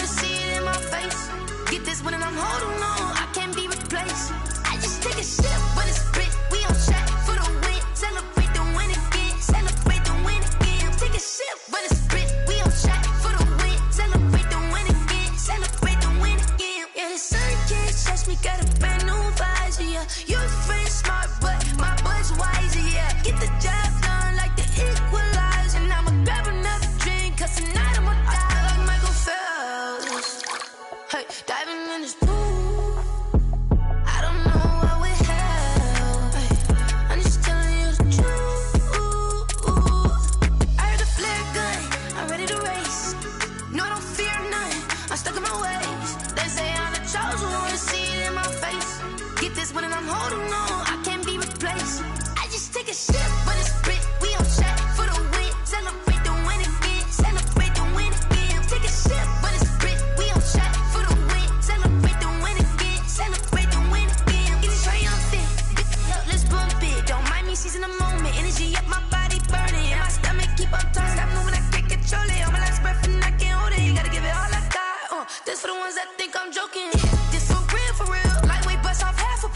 seize in the moment. Energy up, my body burning. And my stomach keep up turning. Stop moving, I can't control it. On my last breath and I can't hold it. You gotta give it all I got. This for the ones that think I'm joking. This for real, for real. Lightweight bust off half of.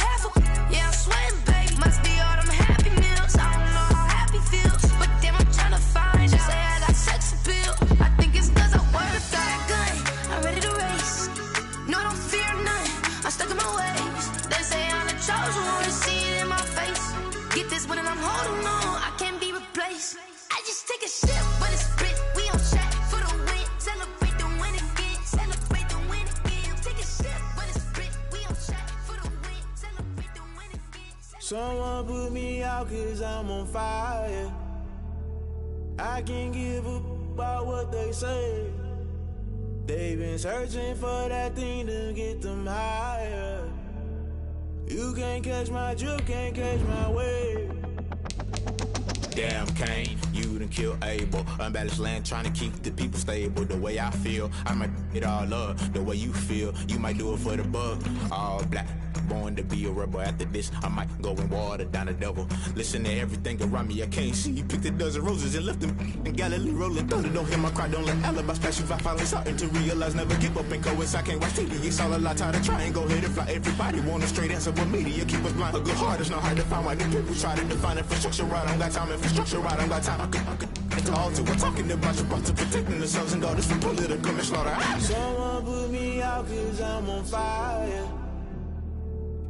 Yeah, I'm sweating, baby. Must be all them happy meals. I don't know how happy feels, but damn, I'm trying to find you. Say I got sex appeal. I think it's cause I worked that gun. I'm ready to race. No, I don't fear none. I'm stuck in my ways. They say I'm the chosen one to see it in my face. Get this one and I'm holding on. I can't be replaced. I just take a sip when it's split. We on track for the win. Celebrate the win again. Celebrate the win again. Take a sip when it's split. We on track for the win. Celebrate the win again. Someone put me out cause I'm on fire. I can't give up about what they say. They've been searching for that thing to get them higher. You can't catch my drip, can't catch my wave. Damn, Kane, you done killed Abel. Unbalanced land, trying to keep the people stable. The way I feel, I might it all up. The way you feel, you might do it for the bug. All black, born to be a rebel. After this, I might go and water down the devil. Listen to everything around me, I can't see. You picked a dozen roses and left them in Galilee rolling thunder. Don't hear my cry, don't let alibis pass you. I finally starting to realize, never give up and coincide. Can't watch TV, it's all a lot. Tired of trying, go ahead and fly. Everybody want a straight answer with media, keep us blind. A good heart is not hard to find. Why the people try to define infrastructure right? I don't got time, infrastructure right, I don't got time. I could to alter. We're talking about you, about to protecting the sons and daughters from political slaughter. Someone put me out cause I'm on fire.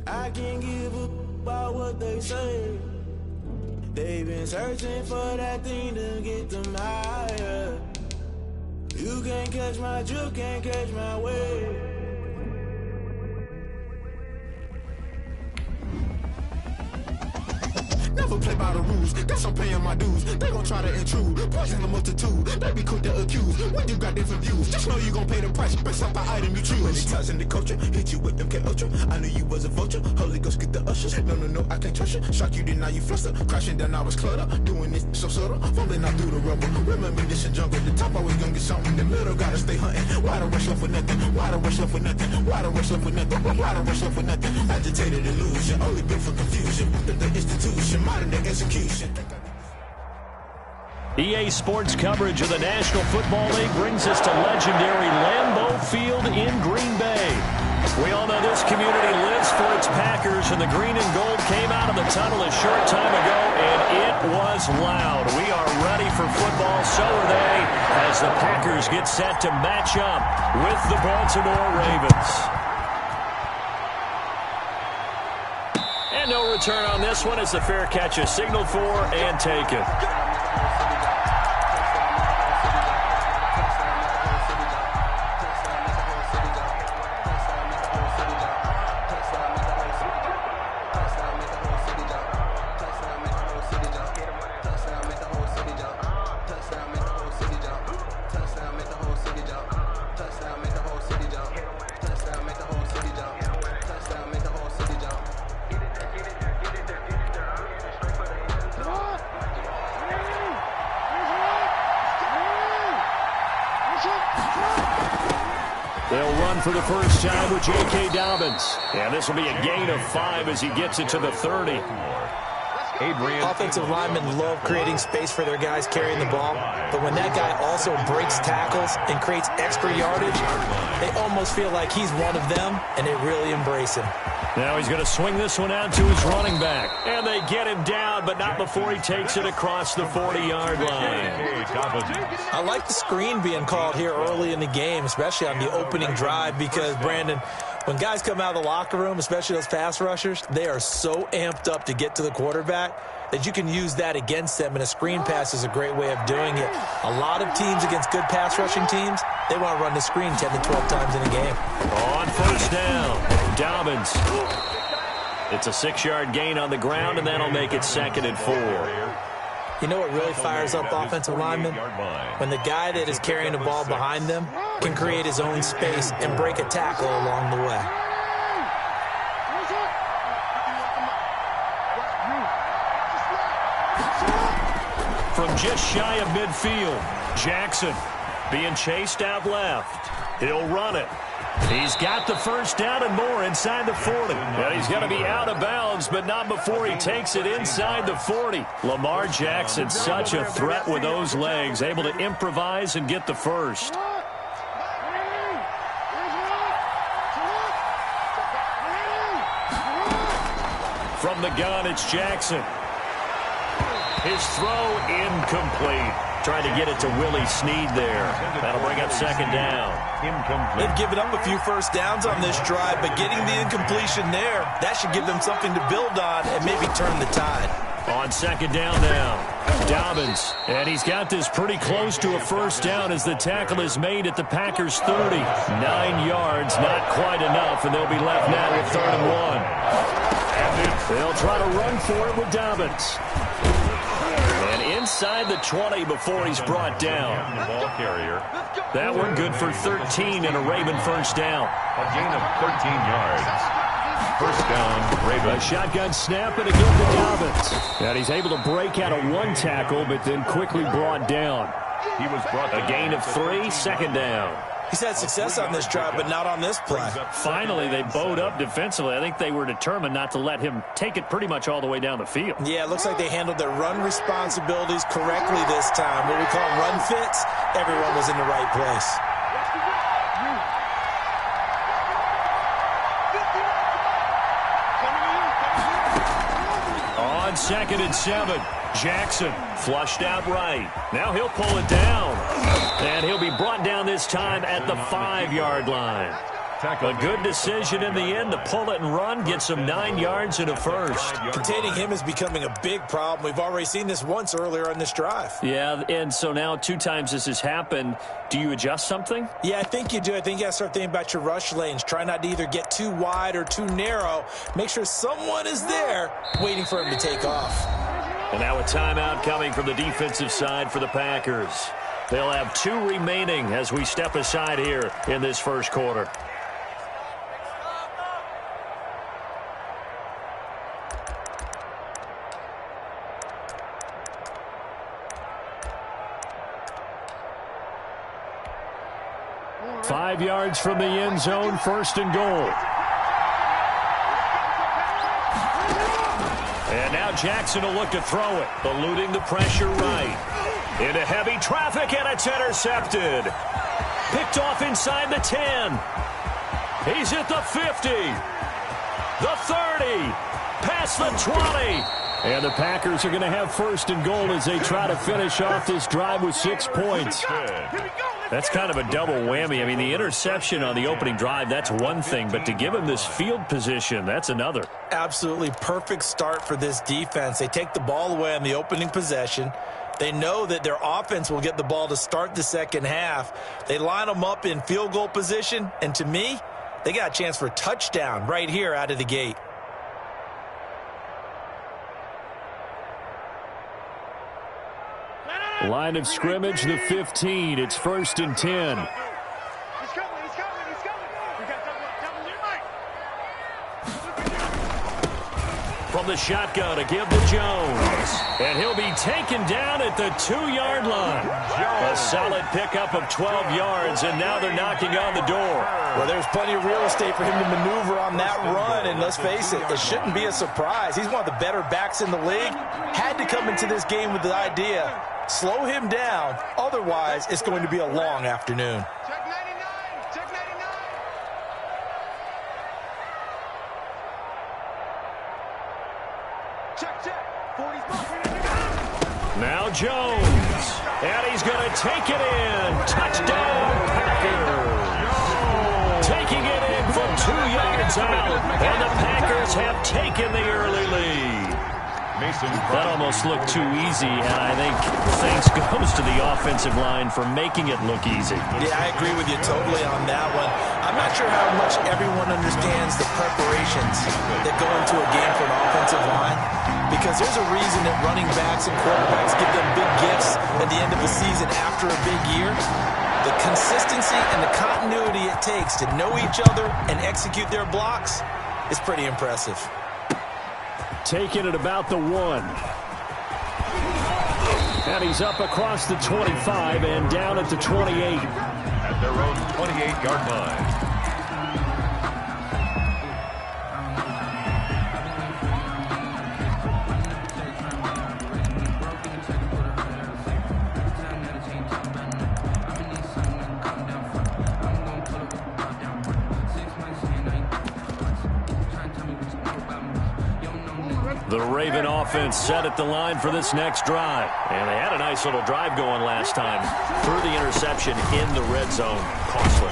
I can't give up about what they say. They've been searching for that thing to get them higher. You can't catch my drip, can't catch my wave. Never play by the rules, guess I'm paying my dues. They gon' try to intrude, poison the multitude. They be quick to accuse, when you got different views. Just know you gon' pay the price, based off the item you choose. Many times in the culture, hit you with them K-Ultra. I knew you was a vulture, Holy Ghost get the ushers. No, I can't trust you. Shock you, then now you fluster. Crashing down, I was cluttered. Doing this so subtle, falling out through the rubble. Remember this in jungle, the top always gonna get something. The middle gotta stay hunting. Why the rush left for nothing? Why the rush left for nothing? Why the rush left for nothing? Why the rush left for nothing? Agitated illusion, only built for confusion. The institution, modern day execution. EA Sports coverage of the National Football League brings us to legendary Lambeau Field in Green Bay. We all know this community lives for its Packers, and the green and gold came out of the tunnel a short time ago, and it was loud. We are ready for football, so are they, as the Packers get set to match up with the Baltimore Ravens. And no return on this one as the fair catch is signaled for and taken. They'll run for the first time with J.K. Dobbins. And this will be a gain of 5 as he gets it to the 30. Offensive linemen love creating space for their guys carrying the ball, but when that guy also breaks tackles and creates extra yardage, they almost feel like he's one of them, and they really embrace him. Now he's going to swing this one out to his running back. And they get him down, but not before he takes it across the 40-yard line. I like the screen being called here early in the game, especially on the opening drive, because, Brandon, when guys come out of the locker room, especially those pass rushers, they are so amped up to get to the quarterback that you can use that against them, and a screen pass is a great way of doing it. A lot of teams against good pass rushing teams, they want to run the screen 10 to 12 times in a game. On first down, Dobbins. It's a 6-yard gain on the ground, and that'll make it 2nd and 4. You know what really fires up offensive linemen? When the guy that is carrying the ball behind them can create his own space and break a tackle along the way. From just shy of midfield, Jackson being chased out left. He'll run it. He's got the first down and more inside the 40. And he's going to be out of bounds, but not before he takes it inside the 40. Lamar Jackson, such a threat with those legs, able to improvise and get the first. From the gun, it's Jackson. His throw incomplete. Trying to get it to Willie Snead there. That'll bring up second down. They've given up a few first downs on this drive, but getting the incompletion there, that should give them something to build on and maybe turn the tide. On second down now, Dobbins. And he's got this pretty close to a first down as the tackle is made at the Packers' 30. 9 yards, not quite enough, and they'll be left now with 3rd and 1. They'll try to run for it with Dobbins. And inside the 20 before he's brought down. Ball carrier. That one good for 13 and a Raven first down. A gain of 13 yards. First down, Raven. A shotgun snap and a good to Dobbins. And he's able to break out of one tackle, but then quickly brought down. He was brought a gain of 3, second down. He's had success on this drive, but not on this play. Finally, they bowed up defensively. I think they were determined not to let him take it pretty much all the way down the field. Yeah, it looks like they handled their run responsibilities correctly this time. What we call run fits, everyone was in the right place. On 2nd and 7, Jackson flushed out right. Now he'll pull it down. And he'll be brought down this time at the 5-yard line. A good decision in the end to pull it and run, get some 9 yards and a first. Containing him is becoming a big problem. We've already seen this once earlier on this drive. Yeah, and so now 2 times this has happened. Do you adjust something? Yeah, I think you do. I think you got to start thinking about your rush lanes. Try not to either get too wide or too narrow. Make sure someone is there waiting for him to take off. And now a timeout coming from the defensive side for the Packers. They'll have 2 remaining as we step aside here in this first quarter. Five yards from the end zone, 1st and goal. And now Jackson will look to throw it, eluding the pressure right. Into heavy traffic, and it's intercepted. Picked off inside the 10. He's at the 50. The 30. Past the 20. And the Packers are going to have 1st and goal as they try to finish off this drive with 6 points. That's kind of a double whammy. I mean, the interception on the opening drive, that's one thing, but to give him this field position, that's another. Absolutely perfect start for this defense. They take the ball away on the opening possession. They know that their offense will get the ball to start the second half. They line them up in field goal position, and to me, they got a chance for a touchdown right here out of the gate. Line of scrimmage, the 15. It's 1st and 10. He's coming. We got double your mic. From the shotgun to give to Jones. And he'll be taken down at the 2-yard line. A solid pickup of 12 yards, and now they're knocking on the door. Well, there's plenty of real estate for him to maneuver on that run, and let's face it, it shouldn't be a surprise. He's one of the better backs in the league. Had to come into this game with the idea, slow him down, otherwise it's going to be a long afternoon. Check 99. Check 99. Check. 40's Now Jones. And he's going to take it in. Touchdown, Packers. Taking it in from 2 yards out. And the Packers have taken the early lead. That almost looked too easy, and I think thanks goes to the offensive line for making it look easy. Yeah, I agree with you totally on that one. I'm not sure how much everyone understands the preparations that go into a game for an offensive line, because there's a reason that running backs and quarterbacks give them big gifts at the end of the season after a big year. The consistency and the continuity it takes to know each other and execute their blocks is pretty impressive. Taking it about the 1. And he's up across the 25 and down at the 28. at their own 28-yard line. The Raven offense set at the line for this next drive. And they had a nice little drive going last time. Threw the interception in the red zone. Costly.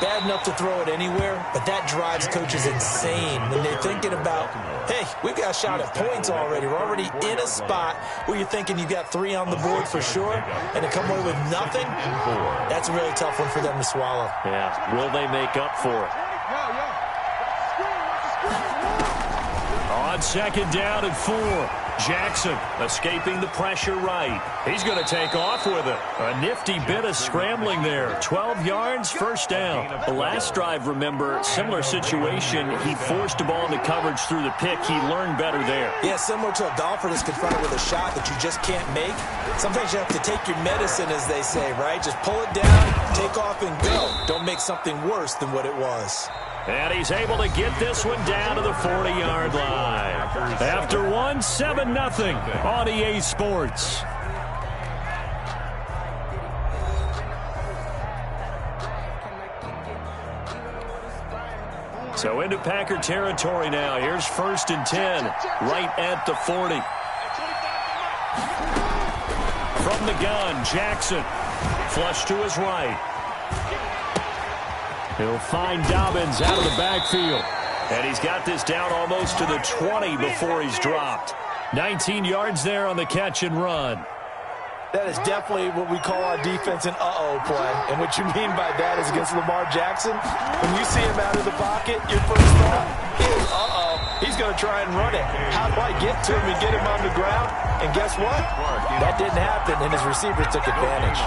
Bad enough to throw it anywhere, but that drives coaches insane when they're thinking about, hey, we've got a shot at points already. We're already in a spot where you're thinking you got 3 on the board for sure, and to come away with nothing, that's a really tough one for them to swallow. Yeah, will they make up for it? On second down and 4. Jackson escaping the pressure right. He's going to take off with it. A nifty bit of scrambling there. 12 yards, first down. The last drive, remember, similar situation. He forced the ball into coverage through the pick. He learned better there. Yeah, similar to a golfer that's confronted with a shot that you just can't make. Sometimes you have to take your medicine, as they say, right? Just pull it down, take off, and go. Don't make something worse than what it was. And he's able to get this one down to the 40-yard line. After one, 7-0 on EA Sports. So into Packer territory now. Here's 1st and 10, right at the 40. From the gun, Jackson. Flush to his right. He'll find Dobbins out of the backfield. And he's got this down almost to the 20 before he's dropped. 19 yards there on the catch and run. That is definitely what we call our defense an uh-oh play. And what you mean by that is against Lamar Jackson, when you see him out of the pocket, your first thought is, uh-oh, he's going to try and run it. How do I get to him and get him on the ground? And guess what? That didn't happen, and his receivers took advantage.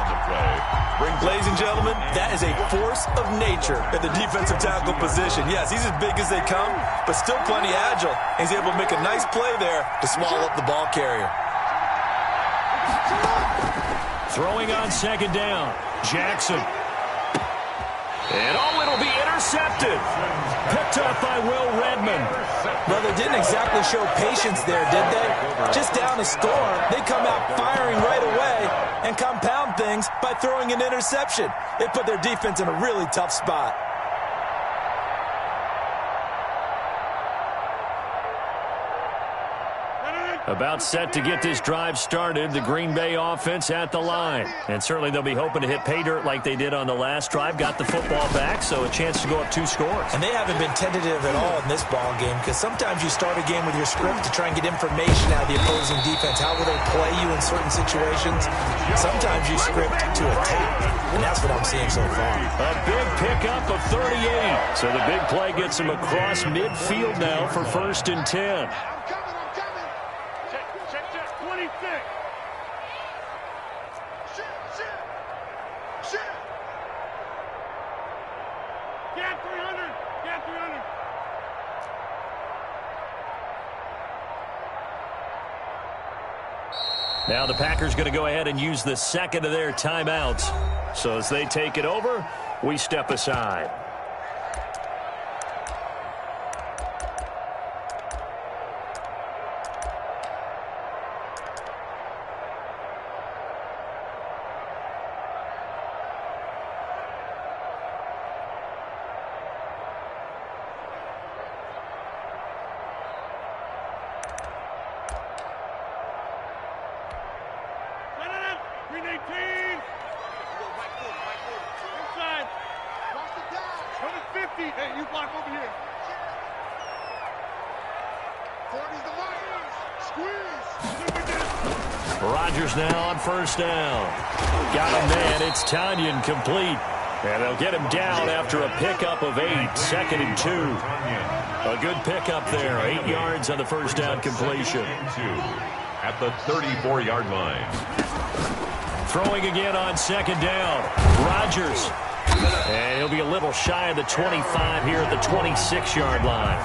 Ladies and gentlemen, that is a force of nature at the defensive tackle position. Yes, he's as big as they come, but still plenty agile. He's able to make a nice play there to swallow up the ball carrier. Throwing on second down, Jackson. And it'll be intercepted. Picked up by Will Redmond. Well, they didn't exactly show patience there, did they? Just down a score, they come out firing right away and compound things by throwing an interception. They put their defense in a really tough spot. About set to get this drive started, the Green Bay offense at the line. And certainly they'll be hoping to hit pay dirt like they did on the last drive. Got the football back, so a chance to go up 2 scores. And they haven't been tentative at all in this ball game, because sometimes you start a game with your script to try and get information out of the opposing defense. How will they play you in certain situations? Sometimes you script to attack, and that's what I'm seeing so far. A big pickup of 38. So the big play gets him across midfield now for 1st and 10. Now the Packers going to go ahead and use the second of their timeouts. So as they take it over, we step aside. Rodgers now on 1st down. Got him man. It's Tanyan complete. And they'll get him down after a pickup of 8. 2nd and 2. A good pickup there. 8 yards on the 1st down completion. At the 34-yard line. Throwing again on 2nd down. Rodgers And he'll be a little shy of the 25 here at the 26-yard line.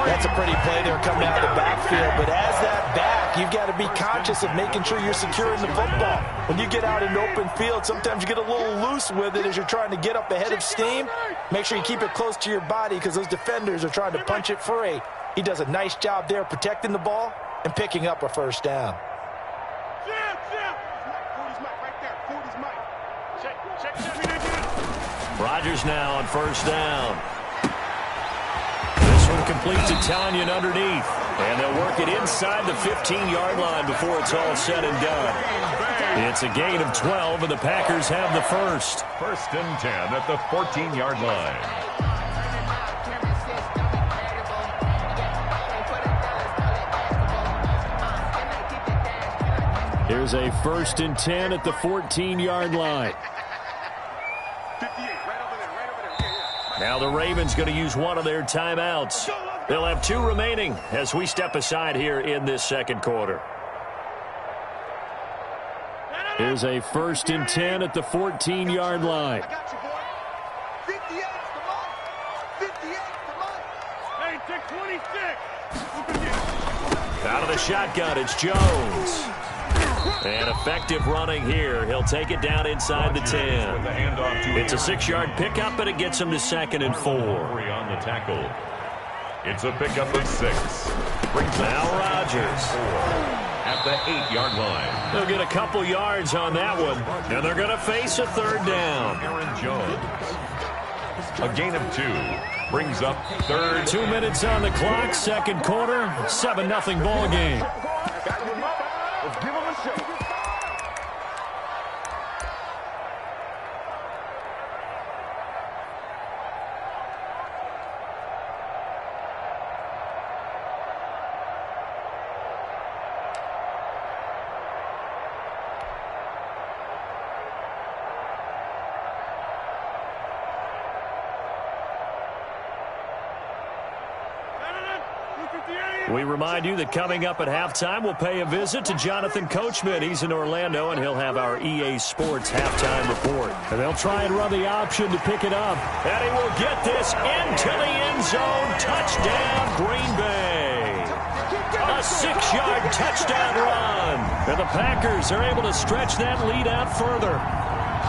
That's a pretty play there coming out of the backfield, but as that back, you've got to be conscious of making sure you're securing the football. When you get out in open field, sometimes you get a little loose with it as you're trying to get up ahead of steam. Make sure you keep it close to your body because those defenders are trying to punch it free. He does a nice job there protecting the ball and picking up a first down. Rodgers now on first down. This one complete to Tanyan underneath. And they'll work it inside the 15-yard line before it's all said and done. It's a gain of 12, and the Packers have the first. 1st and 10 at the 14-yard line. Here's a 1st and 10 at the 14-yard line. Now the Ravens going to use one of their timeouts. They'll have 2 remaining as we step aside here in this second quarter. Here's a 1st and 10 at the 14-yard line. Out of the shotgun, it's Jones. And effective running here. He'll take it down inside the 10. It's a 6-yard pickup, but it gets him to 2nd and 4. On the tackle. It's a pickup of 6. Brings now Rodgers at the 8-yard line. They'll get a couple yards on that one, and they're going to face a 3rd down. Aaron Jones. A gain of 2. Brings up 3rd. 2 minutes on the clock, second quarter, 7-0 ball game. We remind you that coming up at halftime, we'll pay a visit to Jonathan Coachman. He's in Orlando, and he'll have our EA Sports halftime report. And they'll try and run the option to pick it up. And he will get this into the end zone. Touchdown, Green Bay. A 6-yard touchdown run. And the Packers are able to stretch that lead out further.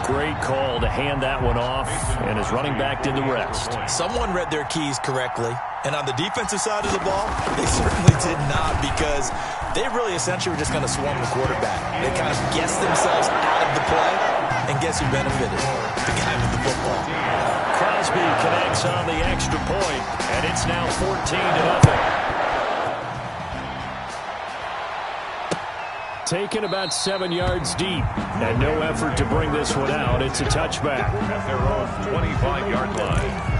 Great call to hand that one off, and his running back did the rest. Someone read their keys correctly, and on the defensive side of the ball, they certainly did not, because they really essentially were just going to swarm the quarterback. They kind of guessed themselves out of the play, and guess who benefited? The guy with the football. Crosby connects on the extra point, and it's now 14-0. Taken about 7 yards deep, and no effort to bring this one out. It's a touchback. At their own 25-yard line.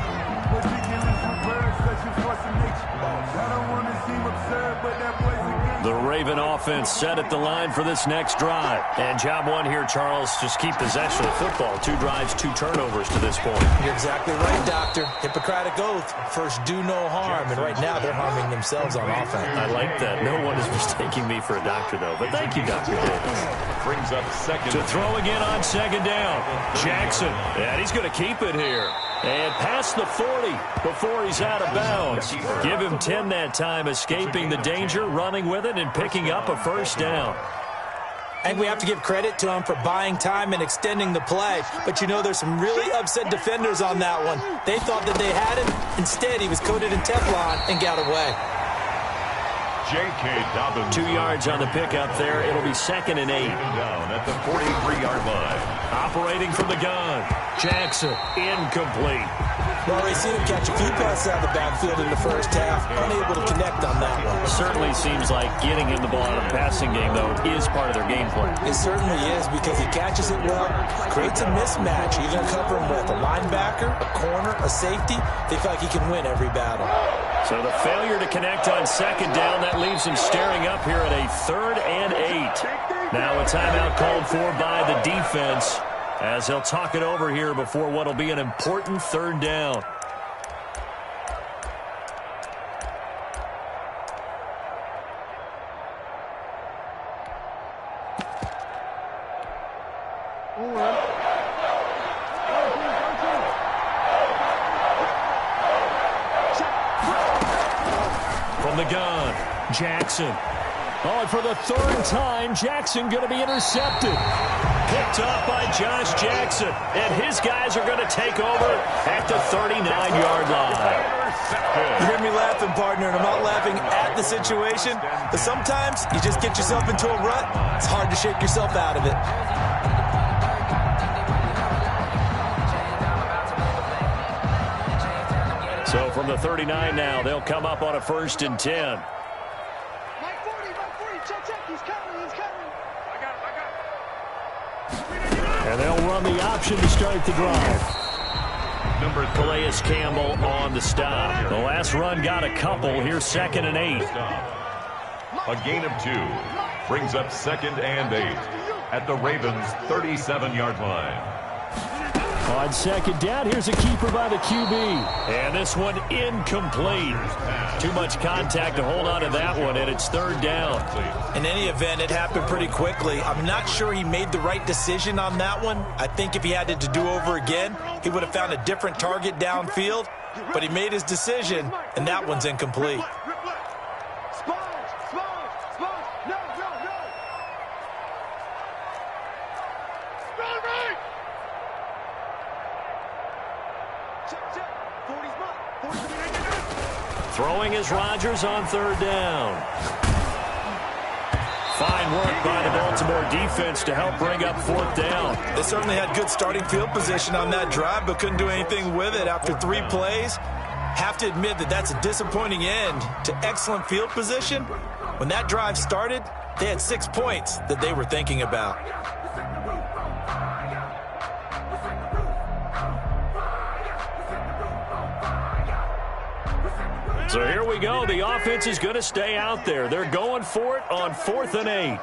The Raven offense set at the line for this next drive. And job one here, Charles, just keep possession of the football. 2 drives, 2 turnovers to this point. You're exactly right, Doctor. Hippocratic oath. First, do no harm. And right now, they're harming themselves on offense. I like that. No one is mistaking me for a doctor, though. But thank you, Dr. Davis. Brings up 2nd. To throw again on 2nd down. Jackson. And he's going to keep it here. And past the 40 before he's out of bounds. Give him 10 that time, escaping the danger, running with it, and picking up a first down. I think we have to give credit to him for buying time and extending the play. But, you know, there's some really upset defenders on that one. They thought that they had him. Instead, he was coated in Teflon and got away. J.K. Dobbins. 2 yards on the pickup there. It'll be 2nd and 8. Down at the 43-yard line. Operating from the gun. Jackson, incomplete. Well, they seen him catch a few passes out of the backfield in the first half. Unable to connect on that one. Certainly seems like getting him the ball out of the passing game, though, is part of their game plan. It certainly is, because he catches it well, creates a mismatch. You're going to cover him with a linebacker, a corner, a safety. They feel like he can win every battle. So the failure to connect on 2nd down, that leaves him staring up here at a 3rd and 8. Now a timeout called for by the defense, as they'll talk it over here before what will be an important 3rd down. the gun. Jackson. Oh, and for the third time, Jackson going to be intercepted. Picked off by Josh Jackson. And his guys are going to take over at the 39-yard line. You hear me laughing, partner, and I'm not laughing at the situation. But sometimes you just get yourself into a rut. It's hard to shake yourself out of it. So from the 39 now, they'll come up on a 1st and 10. And they'll run the option to start the drive. Number Calais Campbell on the stop. The last run got a couple. Here's 2nd and 8. A gain of 2 brings up 2nd and 8 at the Ravens' 37-yard line. On 2nd down, here's a keeper by the QB. And this one incomplete. Too much contact to hold on to that one, and it's 3rd down. In any event, it happened pretty quickly. I'm not sure he made the right decision on that one. I think if he had to do over again, he would have found a different target downfield. But he made his decision, and that one's incomplete. Throwing is Rodgers on 3rd down. Fine work by the Baltimore defense to help bring up 4th down. They certainly had good starting field position on that drive, but couldn't do anything with it after 3 plays. Have to admit that that's a disappointing end to excellent field position. When that drive started, they had 6 points that they were thinking about. So here we go. The offense is going to stay out there. They're going for it on 4th and 8.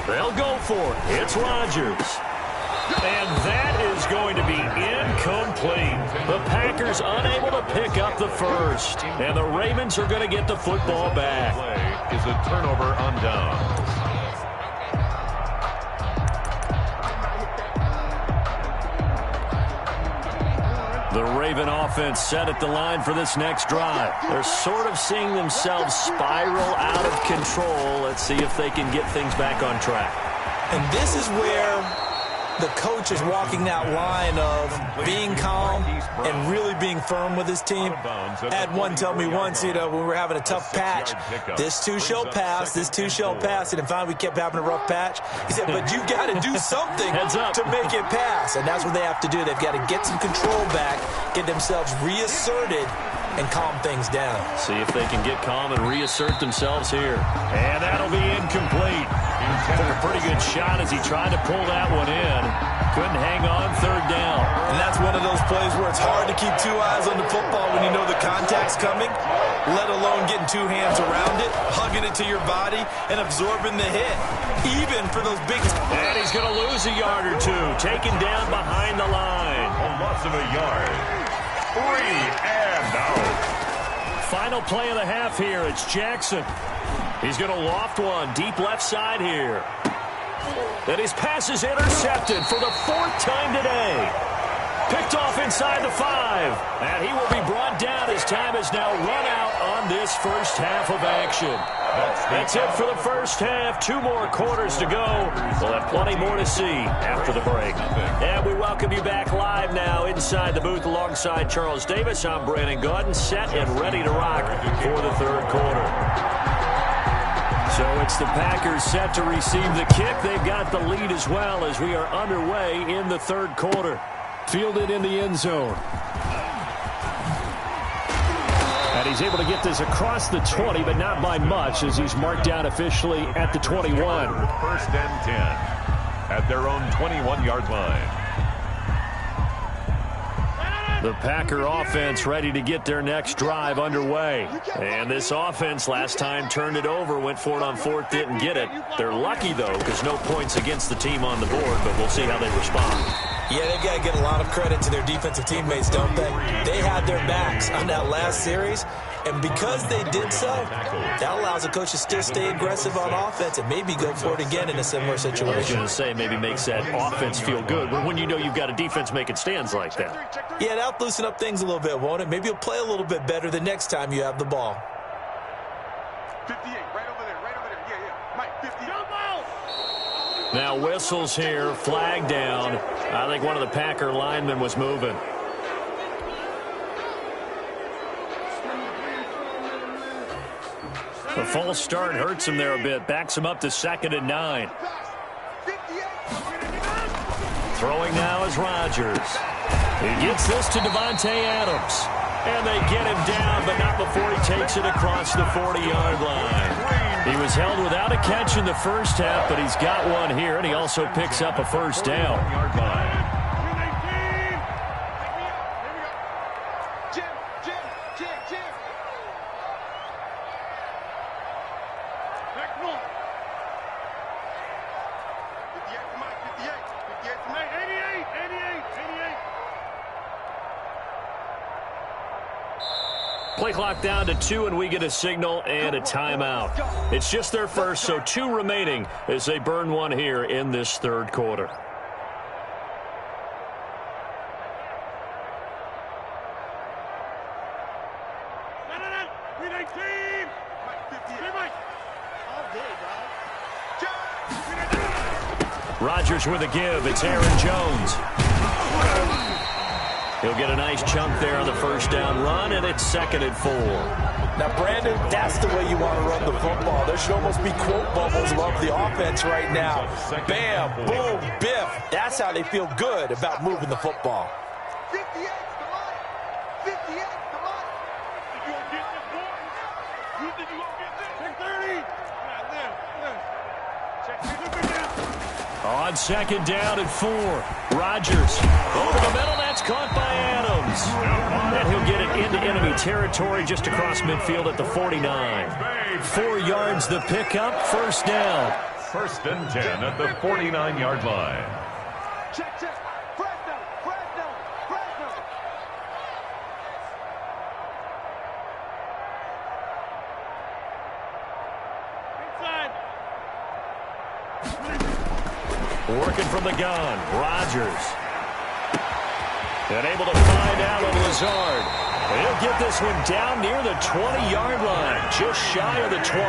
They'll go for it. It's Rodgers. And that is going to be incomplete. The Packers unable to pick up the first. And the Ravens are going to get the football back. Is a turnover on down. The Raven offense set at the line for this next drive. They're sort of seeing themselves spiral out of control. Let's see if they can get things back on track. And this is where the coach is walking that line of being calm and really being firm with his team. I had one tell me once, when we were having a tough patch, this too shall pass, this too shall pass. And finally we kept having a rough patch. He said, but you got to do something to make it pass. And that's what they have to do. They've got to get some control back, get themselves reasserted, and calm things down. See if they can get calm and reassert themselves here. And that'll be incomplete. Took a pretty good shot as he tried to pull that one in. Couldn't hang on 3rd down. And that's one of those plays where it's hard to keep 2 eyes on the football when you know the contact's coming, let alone getting 2 hands around it, hugging it to your body, and absorbing the hit, even for those big... And he's going to lose a yard or 2, taken down behind the line. A loss of a yard. 3 and out. Final play of the half here. It's Jackson. He's going to loft one deep left side here. And his pass is intercepted for the 4th time today. Picked off inside the 5. And he will be brought down as time is now run out on this first half of action. That's it for the first half. 2 more quarters to go. We'll have plenty more to see after the break. And we welcome you back live now inside the booth alongside Charles Davis. I'm Brandon Gordon, set and ready to rock for the 3rd quarter. So it's the Packers set to receive the kick. They've got the lead as well as we are underway in the 3rd quarter. Fielded in the end zone. And he's able to get this across the 20, but not by much as he's marked down officially at the 21. 1st and 10 at their own 21-yard line. The Packer offense ready to get their next drive underway. And this offense last time turned it over, went for it on 4th, didn't get it. They're lucky, though, because no points against the team on the board, but we'll see how they respond. Yeah, they've got to get a lot of credit to their defensive teammates, don't they? They had their backs on that last series, And because they did so, that allows the coach to still stay aggressive on offense and maybe go for it again in a similar situation. I was going to say, maybe makes that offense feel good. But when you know you've got a defense making stands like that. Yeah, that'll loosen up things a little bit, won't it? Maybe you'll play a little bit better the next time you have the ball. 58, right over there, right over there. Yeah. Mike, 50. Now whistles here, flag down. I think one of the Packer linemen was moving. The false start hurts him there a bit. Backs him up to 2nd and 9. Throwing now is Rodgers. He gets this to Devontae Adams. And they get him down, but not before he takes it across the 40-yard line. He was held without a catch in the first half, but he's got one here, and he also picks up a first down. Play clock down to 2, and we get a signal and a timeout. It's just their first, so 2 remaining as they burn one here in this third quarter. Rodgers with a give. It's Aaron Jones. He'll get a nice chunk there on the first down run, and it's 2nd and 4. Now, Brandon, that's the way you want to run the football. There should almost be quote bubbles above the offense right now. Bam, boom, biff. That's how they feel good about moving the football. 58, come on. 58, come on. If you don't get this boy, you think you won't get this? Check 30. On 2nd down and 4. Rodgers over the middle. That's caught by Adams. And he'll get it into enemy territory just across midfield at the 49. 4 yards the pickup. First down. 1st and 10 at the 49-yard line. Check. Fresno. Inside. Working from the gun. Rodgers. And able to find Alan Lazard. And he'll get this one down near the 20-yard line. Just shy of the 20.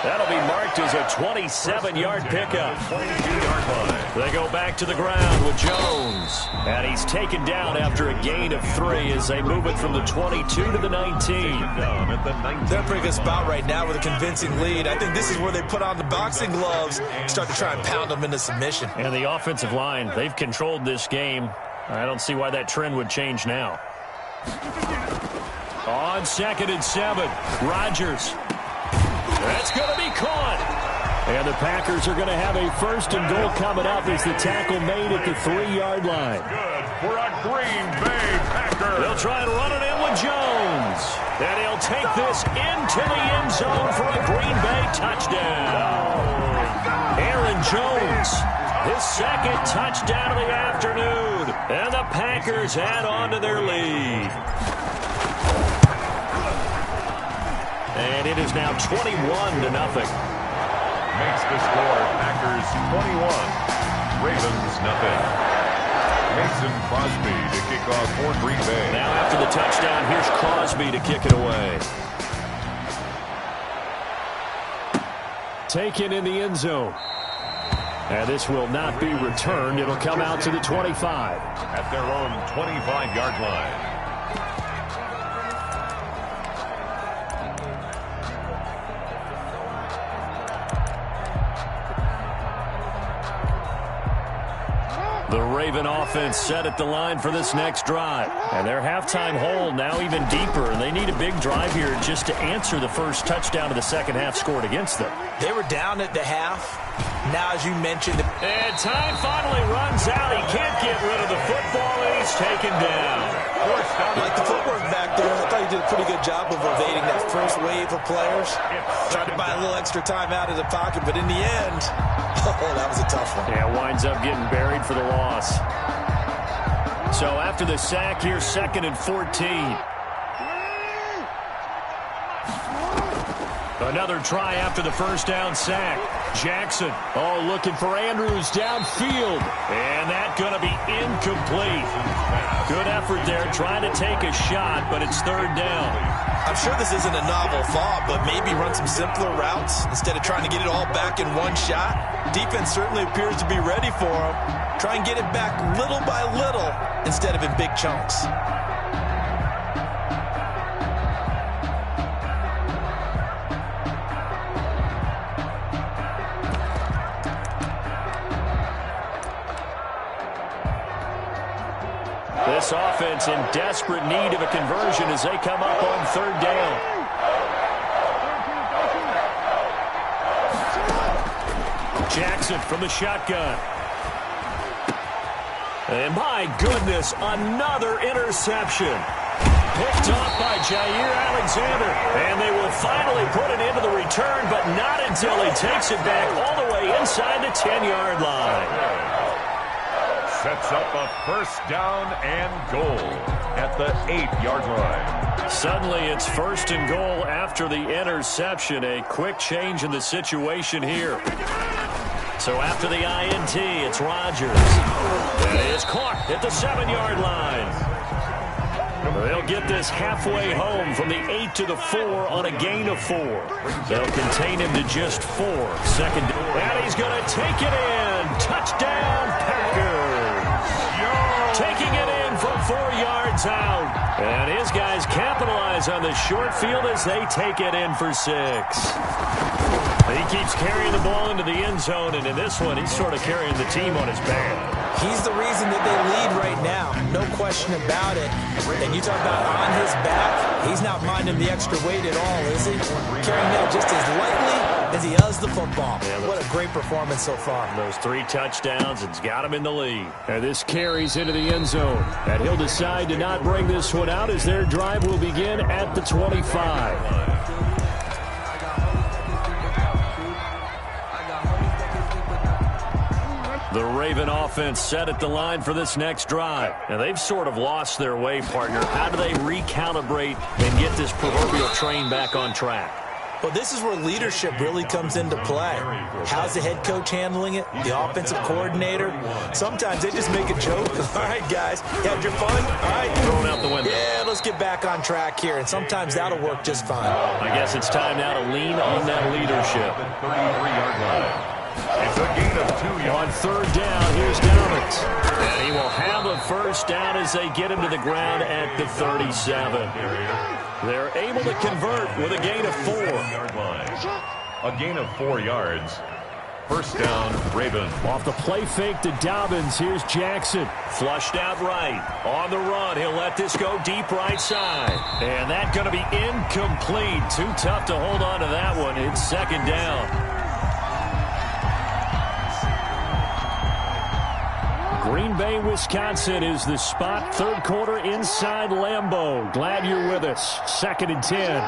That'll be marked as a 27-yard pickup. They go back to the ground with Jones. And he's taken down after a gain of 3 as they move it from the 22 to the 19. They're a pretty good spot right now with a convincing lead. I think this is where they put on the boxing gloves, start to try and pound them into submission. And the offensive line, they've controlled this game. I don't see why that trend would change now. On 2nd and 7, Rodgers. That's going to be caught. And the Packers are going to have a 1st and goal coming up as the tackle made at the 3-yard line. Good for a Green Bay Packer. They'll try and run it in with Jones. And he'll take this into the end zone for a Green Bay touchdown. Aaron Jones, his 2nd touchdown of the afternoon. And the Packers add on to their lead. And it is now 21-0. Makes the score Packers 21, Ravens nothing. Mason Crosby to kick off for Green Bay. Now after the touchdown, here's Crosby to kick it away. Taken in the end zone. And this will not be returned. It'll come out to the 25. At their own 25-yard line. The Raven offense set at the line for this next drive. And their halftime hole now even deeper. And they need a big drive here just to answer the first touchdown of the second half scored against them. They were down at the half. Now, as you mentioned... And time finally runs out. He can't get rid of the football, and he's taken down. Like the footwork back there, I thought he did a pretty good job of evading that first wave of players. Tried to buy a little extra time out of the pocket, but in the end, oh, that was a tough one. Yeah, winds up getting buried for the loss. So after the sack, here's 2nd and 14. Another try after the first down sack. Jackson, looking for Andrews downfield. And that's going to be incomplete. Good effort there, trying to take a shot, but it's third down. I'm sure this isn't a novel thought, but maybe run some simpler routes instead of trying to get it all back in one shot. Defense certainly appears to be ready for him. Try and get it back little by little instead of in big chunks. This offense in desperate need of a conversion as they come up on third down. Jackson from the shotgun. And my goodness, another interception. Picked off by Jair Alexander. And they will finally put it into the return, but not until he takes it back all the way inside the 10-yard line. Sets up a first down and goal at the 8-yard line. Suddenly it's first and goal after the interception. A quick change in the situation here. So after the INT, it's Rodgers. And it is caught at the 7-yard line. They'll get this halfway home from the 8 to the 4 on a gain of 4. They'll contain him to just 4. Second down. And he's going to take it in. Touchdown, Packers. Taking it in from 4 yards out. And his guys capitalize on the short field as they take it in for 6. He keeps carrying the ball into the end zone, and in this one, he's sort of carrying the team on his back. He's the reason that they lead right now. No question about it. And you talk about on his back, he's not minding the extra weight at all, is he? Carrying that just as lightly as he does the football. Yeah, what a great performance so far. Those 3 touchdowns, it's got him in the lead. And this carries into the end zone. And he'll decide to not bring this one out as their drive will begin at the 25. The Raven offense set at the line for this next drive. And they've sort of lost their way, partner. How do they recalibrate and get this proverbial train back on track? Well, this is where leadership really comes into play. How's the head coach handling it? The offensive coordinator? Sometimes they just make a joke. All right, guys, you had your fun? All right. Thrown out the window. Yeah, let's get back on track here. And sometimes that'll work just fine. I guess it's time now to lean on that leadership. 33-yard line. It's a gain of 2 yards. On third down, here's Dobbins. And he will have a first down as they get him to the ground at the 37. They're able to convert with a gain of 4. A gain of 4 yards. First down, Ravens. Off the play fake to Dobbins, here's Jackson. Flushed out right. On the run, he'll let this go deep right side. And that's going to be incomplete. Too tough to hold on to that one. It's second down. Green Bay, Wisconsin is the spot. Third quarter inside Lambeau. Glad you're with us. 2nd and 10.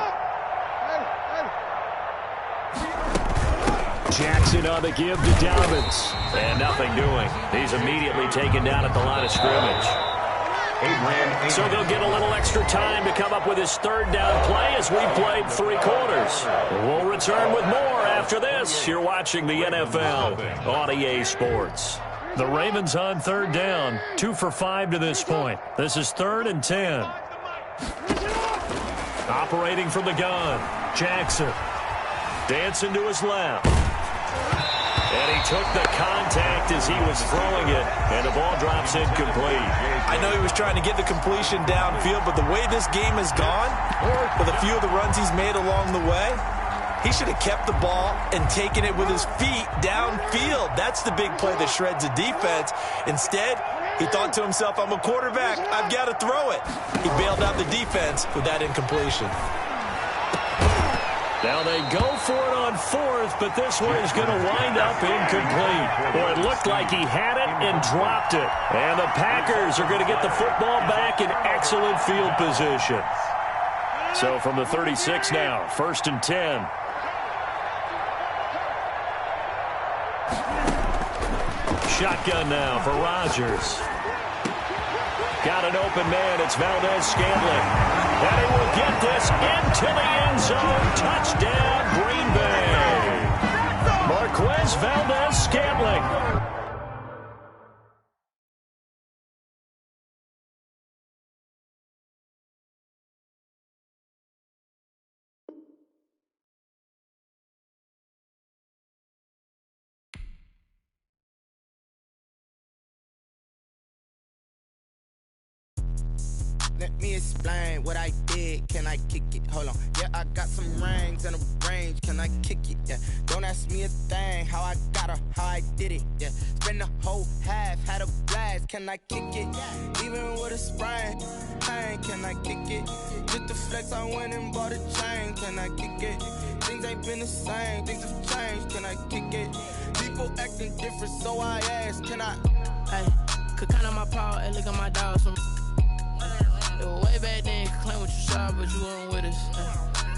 Jackson on the give to Dobbins. And nothing doing. He's immediately taken down at the line of scrimmage. So they'll get a little extra time to come up with his third down play as we played 3 quarters. We'll return with more after this. You're watching the NFL on EA Sports. The Ravens on third down, 2 for 5 to this point. This is 3rd and 10. Operating from the gun, Jackson. Dancing to his left. And he took the contact as he was throwing it, and the ball drops incomplete. I know he was trying to get the completion downfield, but the way this game has gone, with a few of the runs he's made along the way, he should have kept the ball and taken it with his feet downfield. That's the big play that shreds the defense. Instead, he thought to himself, I'm a quarterback. I've got to throw it. He bailed out the defense with that incompletion. Now they go for it on 4th, but this one is going to wind up incomplete. Boy, it looked like he had it and dropped it. And the Packers are going to get the football back in excellent field position. So from the 36 now, 1st and 10. Shotgun now for Rodgers. Got an open man. It's Valdez-Scantling. And he will get this into the end zone. Touchdown, Green Bay. Marquez Valdez-Scantling. Let me explain what I did. Can I kick it? Hold on. Yeah, I got some rings and a range. Can I kick it? Yeah. Don't ask me a thing. How I got her, how I did it. Yeah. Spend the whole half, had a blast. Can I kick it? Even with a sprain, pain. Can I kick it? Just the flex, I went and bought a chain. Can I kick it? Things ain't been the same. Things have changed. Can I kick it? People acting different, so I ask. Can I? Hey, could count on my power and look at my dogs from. Way back then, claim what you saw, but you weren't with us.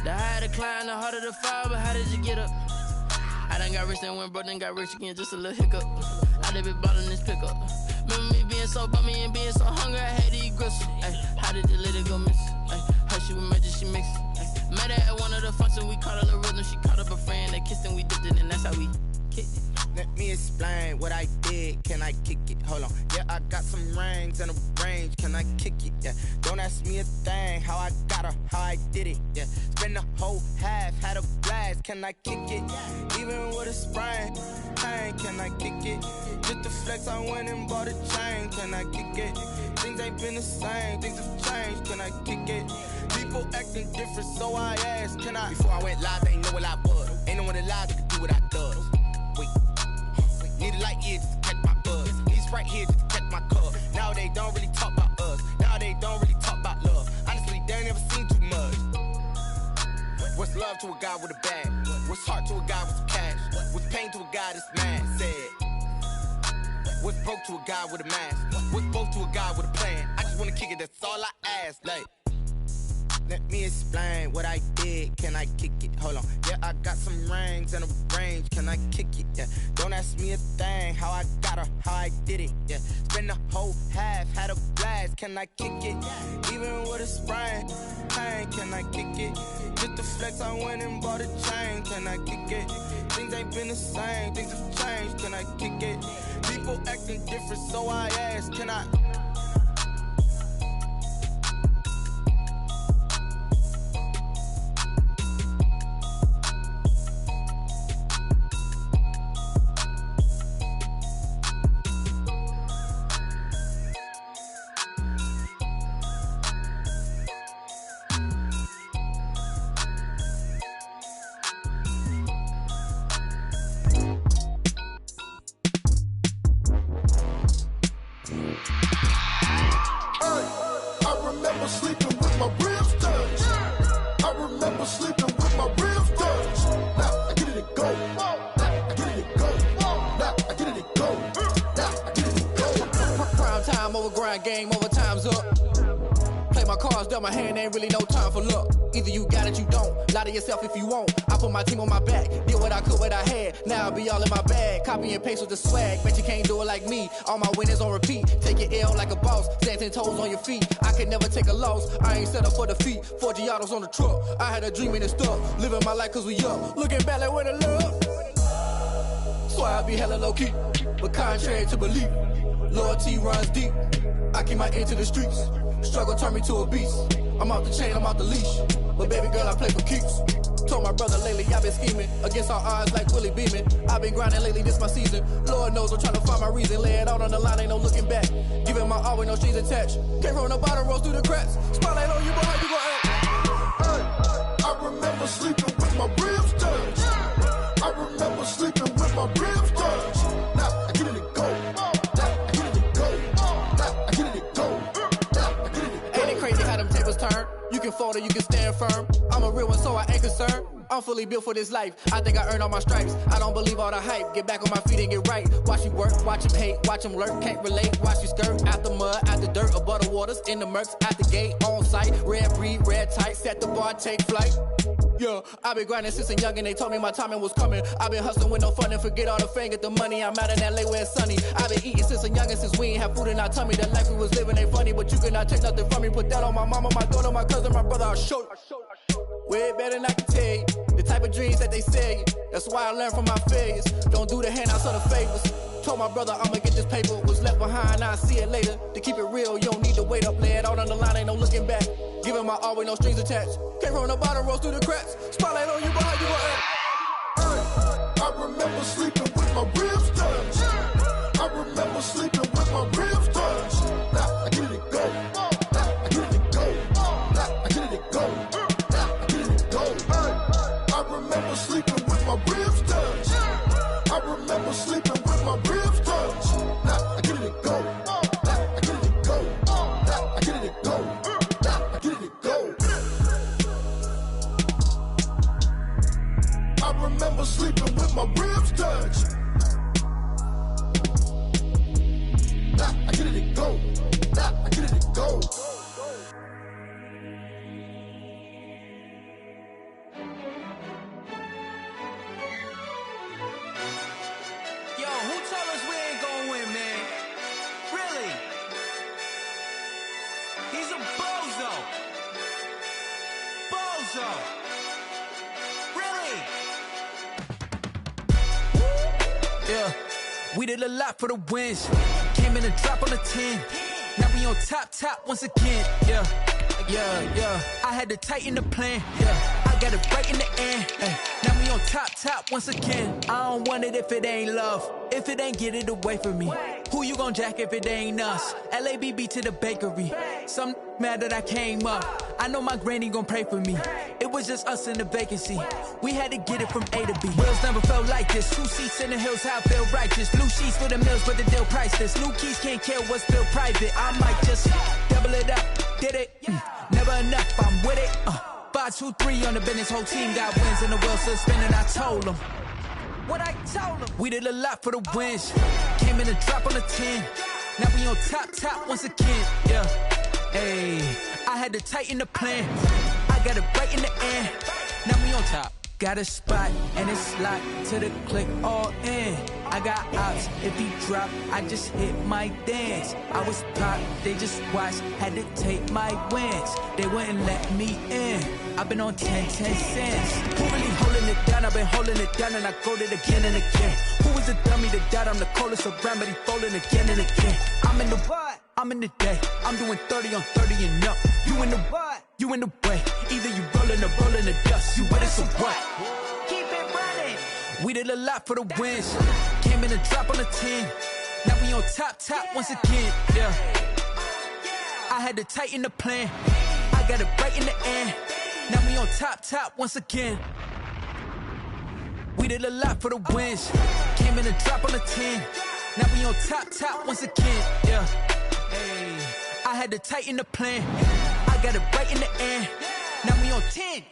The higher the climb, the harder the fall, but how did you get up? I done got rich, then went broke, then got rich again, just a little hiccup. I done been ballin' this pickup. Remember me being so bummy and being so hungry, I had to eat gristle. How did the lady go miss? Her she was magic, she mixed. Met her at one of the functions, we caught her the rhythm, she caught up a friend, they kissed and we dipped it, and that's how we kicked it. Let me explain what I did. Can I kick it? Hold on. Yeah, I got some rings and a range. Can I kick it? Yeah. Don't ask me a thing. How I got her, how I did it. Yeah. Spend the whole half, had a blast. Can I kick it? Even with a sprain, pain. Can I kick it? Just the flex, I went and bought a chain. Can I kick it? Things ain't been the same. Things have changed. Can I kick it? People acting different, so I asked. Can I? Before I went live, they ain't know what I was. Ain't no one alive that could do what I does. Wait. Need a light here just to catch my buzz. Need Sprite here just to catch my cup. Now they don't really talk about us. Now they don't really talk about love. Honestly, they ain't never seen too much. What's love to a guy with a bag? What's heart to a guy with some cash? What's pain to a guy that's mad? Said. What's broke to a guy with a mask? What's both to a guy with a plan? I just wanna kick it, that's all I ask. Like, let me explain what I did. Can I kick it? Hold on. Yeah, I got some rings and a range. Can I kick it? Yeah. Don't ask me a thing. How I got her, how I did it. Yeah. Spend the whole half, had a blast. Can I kick it? Even with a sprain, pain. Can I kick it? Just the flex, I went and bought a chain. Can I kick it? Things ain't been the same. Things have changed. Can I kick it? People acting different, so I ask. Can I? Game over, time's up. Play my cards, dealt my hand, ain't really no time for luck. Either you got it, you don't. Lie to yourself if you won't. I put my team on my back, did what I could, what I had. Now I'll be all in my bag. Copy and paste with the swag. Bet you can't do it like me. All my winners on repeat. Take your L like a boss. Stand 10 toes on your feet. I can never take a loss. I ain't set up for defeat. 4 Giottos on the truck. I had a dream and it's stuck. Living my life cause we up. Looking back like where the love. So I be hella low key. But contrary to belief, loyalty runs deep. I keep my ear to the streets. Struggle turned me to a beast. I'm off the chain, I'm off the leash. But baby girl, I play for keeps. Told my brother lately, I've been scheming. Against all odds like Willie Beeman. I've been grinding lately, this my season. Lord knows I'm trying to find my reason. Lay it out on the line, ain't no looking back. Giving my all with no strings attached. Came from the bottom, rose through the cracks. Spotlight on you, boy, how you gon' act? I remember sleeping with my ribs touched. I remember sleeping with my ribs touched. Now I get it and go. You can fold or you can stand firm. I'm a real one, so I ain't concerned. I'm fully built for this life. I think I earned all my stripes. I don't believe all the hype. Get back on my feet and get right. Watch you work, watch him hate, watch him lurk. Can't relate, watch you skirt. Out the mud, out the dirt, above the waters, in the murks, out the gate, on site. Red breed, red tight, set the bar, take flight. Yeah, I've been grinding since a young and they told me my timing was coming. I've been hustling with no fun and forget all the fame, get the money. I'm out in LA where it's sunny. I've been eating since a young and since we ain't have food in our tummy. The life we was living ain't funny, but you cannot take nothing from me. Put that on my mama, my daughter, my cousin, my brother, I'll show you. Way better than I can tell you. The type of dreams that they sell you. That's why I learned from my failures. Don't do the handouts or the favors. Told my brother I'ma get this paper. Was left behind, I'll see it later. To keep it real, you don't need to wait up. Lay it out on the line, ain't no looking back. Giving my all with no strings attached. Came from the bottom, rose through the cracks. Spotlight on you, but how you gon' act? I remember sleeping with my ribs touched. I remember sleeping with my ribs touched. Now I get it go. Now I get it go. Now I get it go. Now I get it go. I remember sleeping with my ribs touched. I remember sleeping with my ribs touched. Now I get it go. Now I get it go. Now I get it go. Now I get it go. I remember sleeping with my ribs touched. Now I get it go. Now I get it go. Yo, who told us we ain't gonna win, man? Really? He's a bozo. Bozo. Really? Yeah, we did a lot for the wins. Came in a drop on the 10. Now we on top once again. Yeah. I had to tighten the plan. Yeah, I got it right in the end. Now we on top once again. I don't want it if it ain't love. If it ain't, get it away from me. Who you gon' jack if it ain't us? LABB to the bakery. Some mad that I came up. I know my granny gon' pray for me. It was just us in the vacancy. We had to get it from A to B. Wheels never felt like this. 2 seats in the hills, how I feel righteous. Blue sheets for the mills, but the deal priceless. New keys can't care what's still private. I might just double it up. Did it? Never enough, I'm with it. 5, 2, 3 on the business. Whole team got wins and the wheels still spinning. I told them what I told them. We did a lot for the wins. Came in a drop on the 10. Now we on top once again. Yeah. Hey, I had to tighten the plan. I got it right in the end. Now we on top. Got a spot and it's locked to the click all in. I got ops, if he drop, I just hit my dance. I was pop, they just watched, had to take my wins. They wouldn't let me in. I've been on 10 cents. Who really holding it down? I've been holding it down and I go it again and again. Who was the dummy that died? I'm the coldest around, but he falling again and again. I'm in the what? I'm in the day. I'm doing 30 on 30 and up. You in the what? You in the way. Either you rolling or rolling the dust. You with us or what? Keep it running. We did a lot for the wins. Came in a drop on the 10. Now we on top once again. Yeah. I had to tighten the plan. I got it right in the end. Now we on top once again. We did a lot for the wins. Came in a drop on the 10. Now we on top once again. Yeah. Hey, I had to tighten the plan. I got it right in the end. Now we on 10.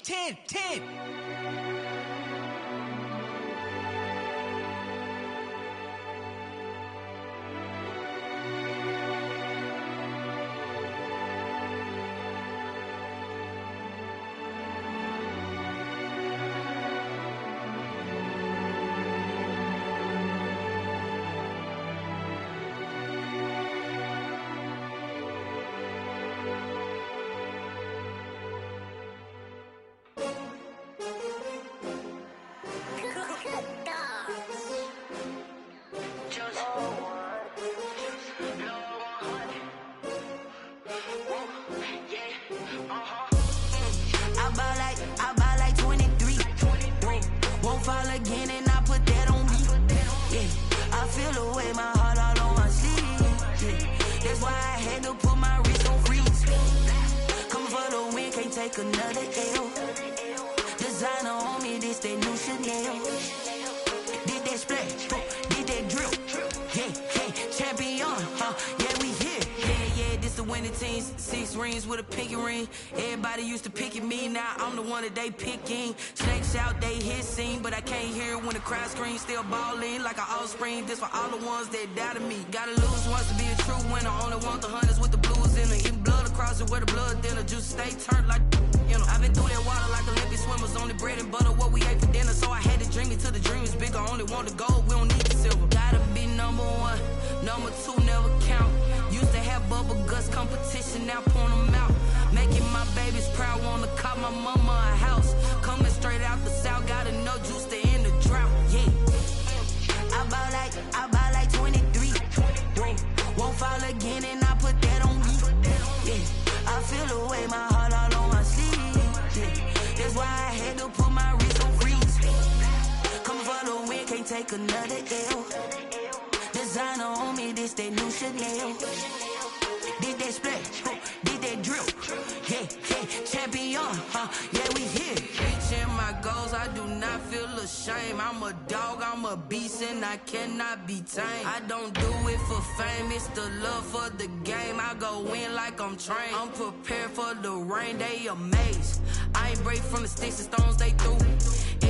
Another L. Designer on me, this that new Chanel. Did that splash, did that drill. Yeah, champion, yeah, we here. Yeah, this the winning teams. 6 rings with a pinky ring. Everybody used to picking me, now I'm the one that they picking. Snakes out, they hit scene, but I can't hear it when the crowd screams. Still balling like an offspring. This for all the ones that doubted me. Gotta lose once to be a true winner. Only want the hunters with the blues in it. Eating blood across it where the blood dinner. Juice stay turned like, you know. I've been through that water like Olympic swimmers. Only bread and butter what we ate for dinner. So I had to dream it till the dream is bigger. Only want the gold, we don't need the silver. Gotta be number 1. Number 2 never count. competition, now point them out. Making my babies proud, wanna call my mama a house. Coming straight out the south, gotta know juice to end the drought, yeah. I bought like 23. Won't fall again and I put that on me. Yeah, I feel the way, my heart all on my sleeve. Yeah, that's why I had to put my wrist on freeze. Coming for the win, can't take another L. Designer on me, this that new Chanel. Did that splash, did that drill. Yeah, champion, yeah, we here. Reaching my goals, I do not feel ashamed. I'm a dog, I'm a beast, and I cannot be tamed. I don't do it for fame, it's the love for the game. I go in like I'm trained. I'm prepared for the rain, they amazed. I ain't break from the sticks and stones they threw.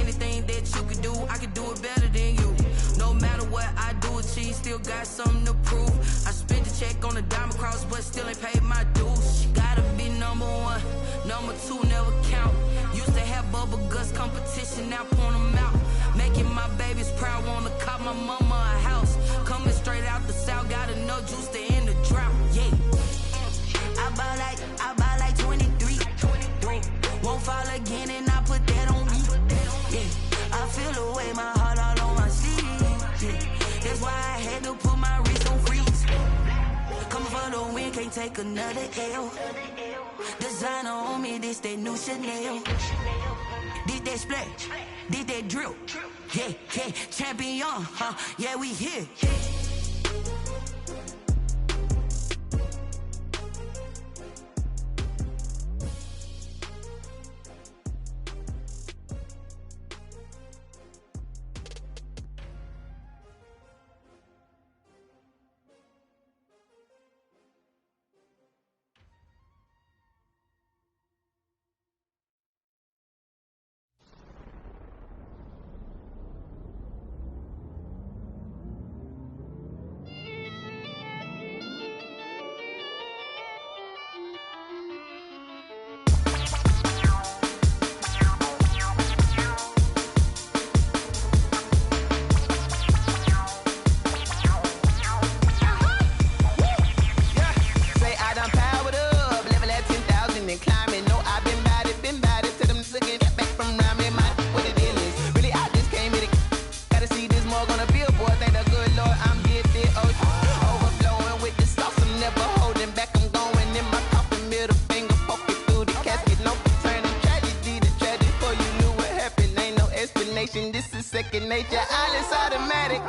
Anything that you can do, I can do it better than you. No matter what I do, achieve, still got something to prove. I spent the check on the diamond cross, but still ain't paid my dues. Gotta be number one, number two never count. Used to have bubble guts competition, now point them out. Making my babies proud, wanna call my mama a house. Coming straight out the south, gotta know juice to end the drought, yeah. I bought like 23. Won't fall again and I put that on me. Yeah, I feel the way, my heart all on my sleeve. Yeah, that's why I had to put my wrist on freeze. Coming for the win, can't take another L. Designer on me, this that new Chanel. Did that splash, did that drill. Yeah, champion, yeah, we here. This is second nature, all is automatic.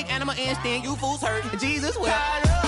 Animal instinct, you fools hurt. Jesus, well.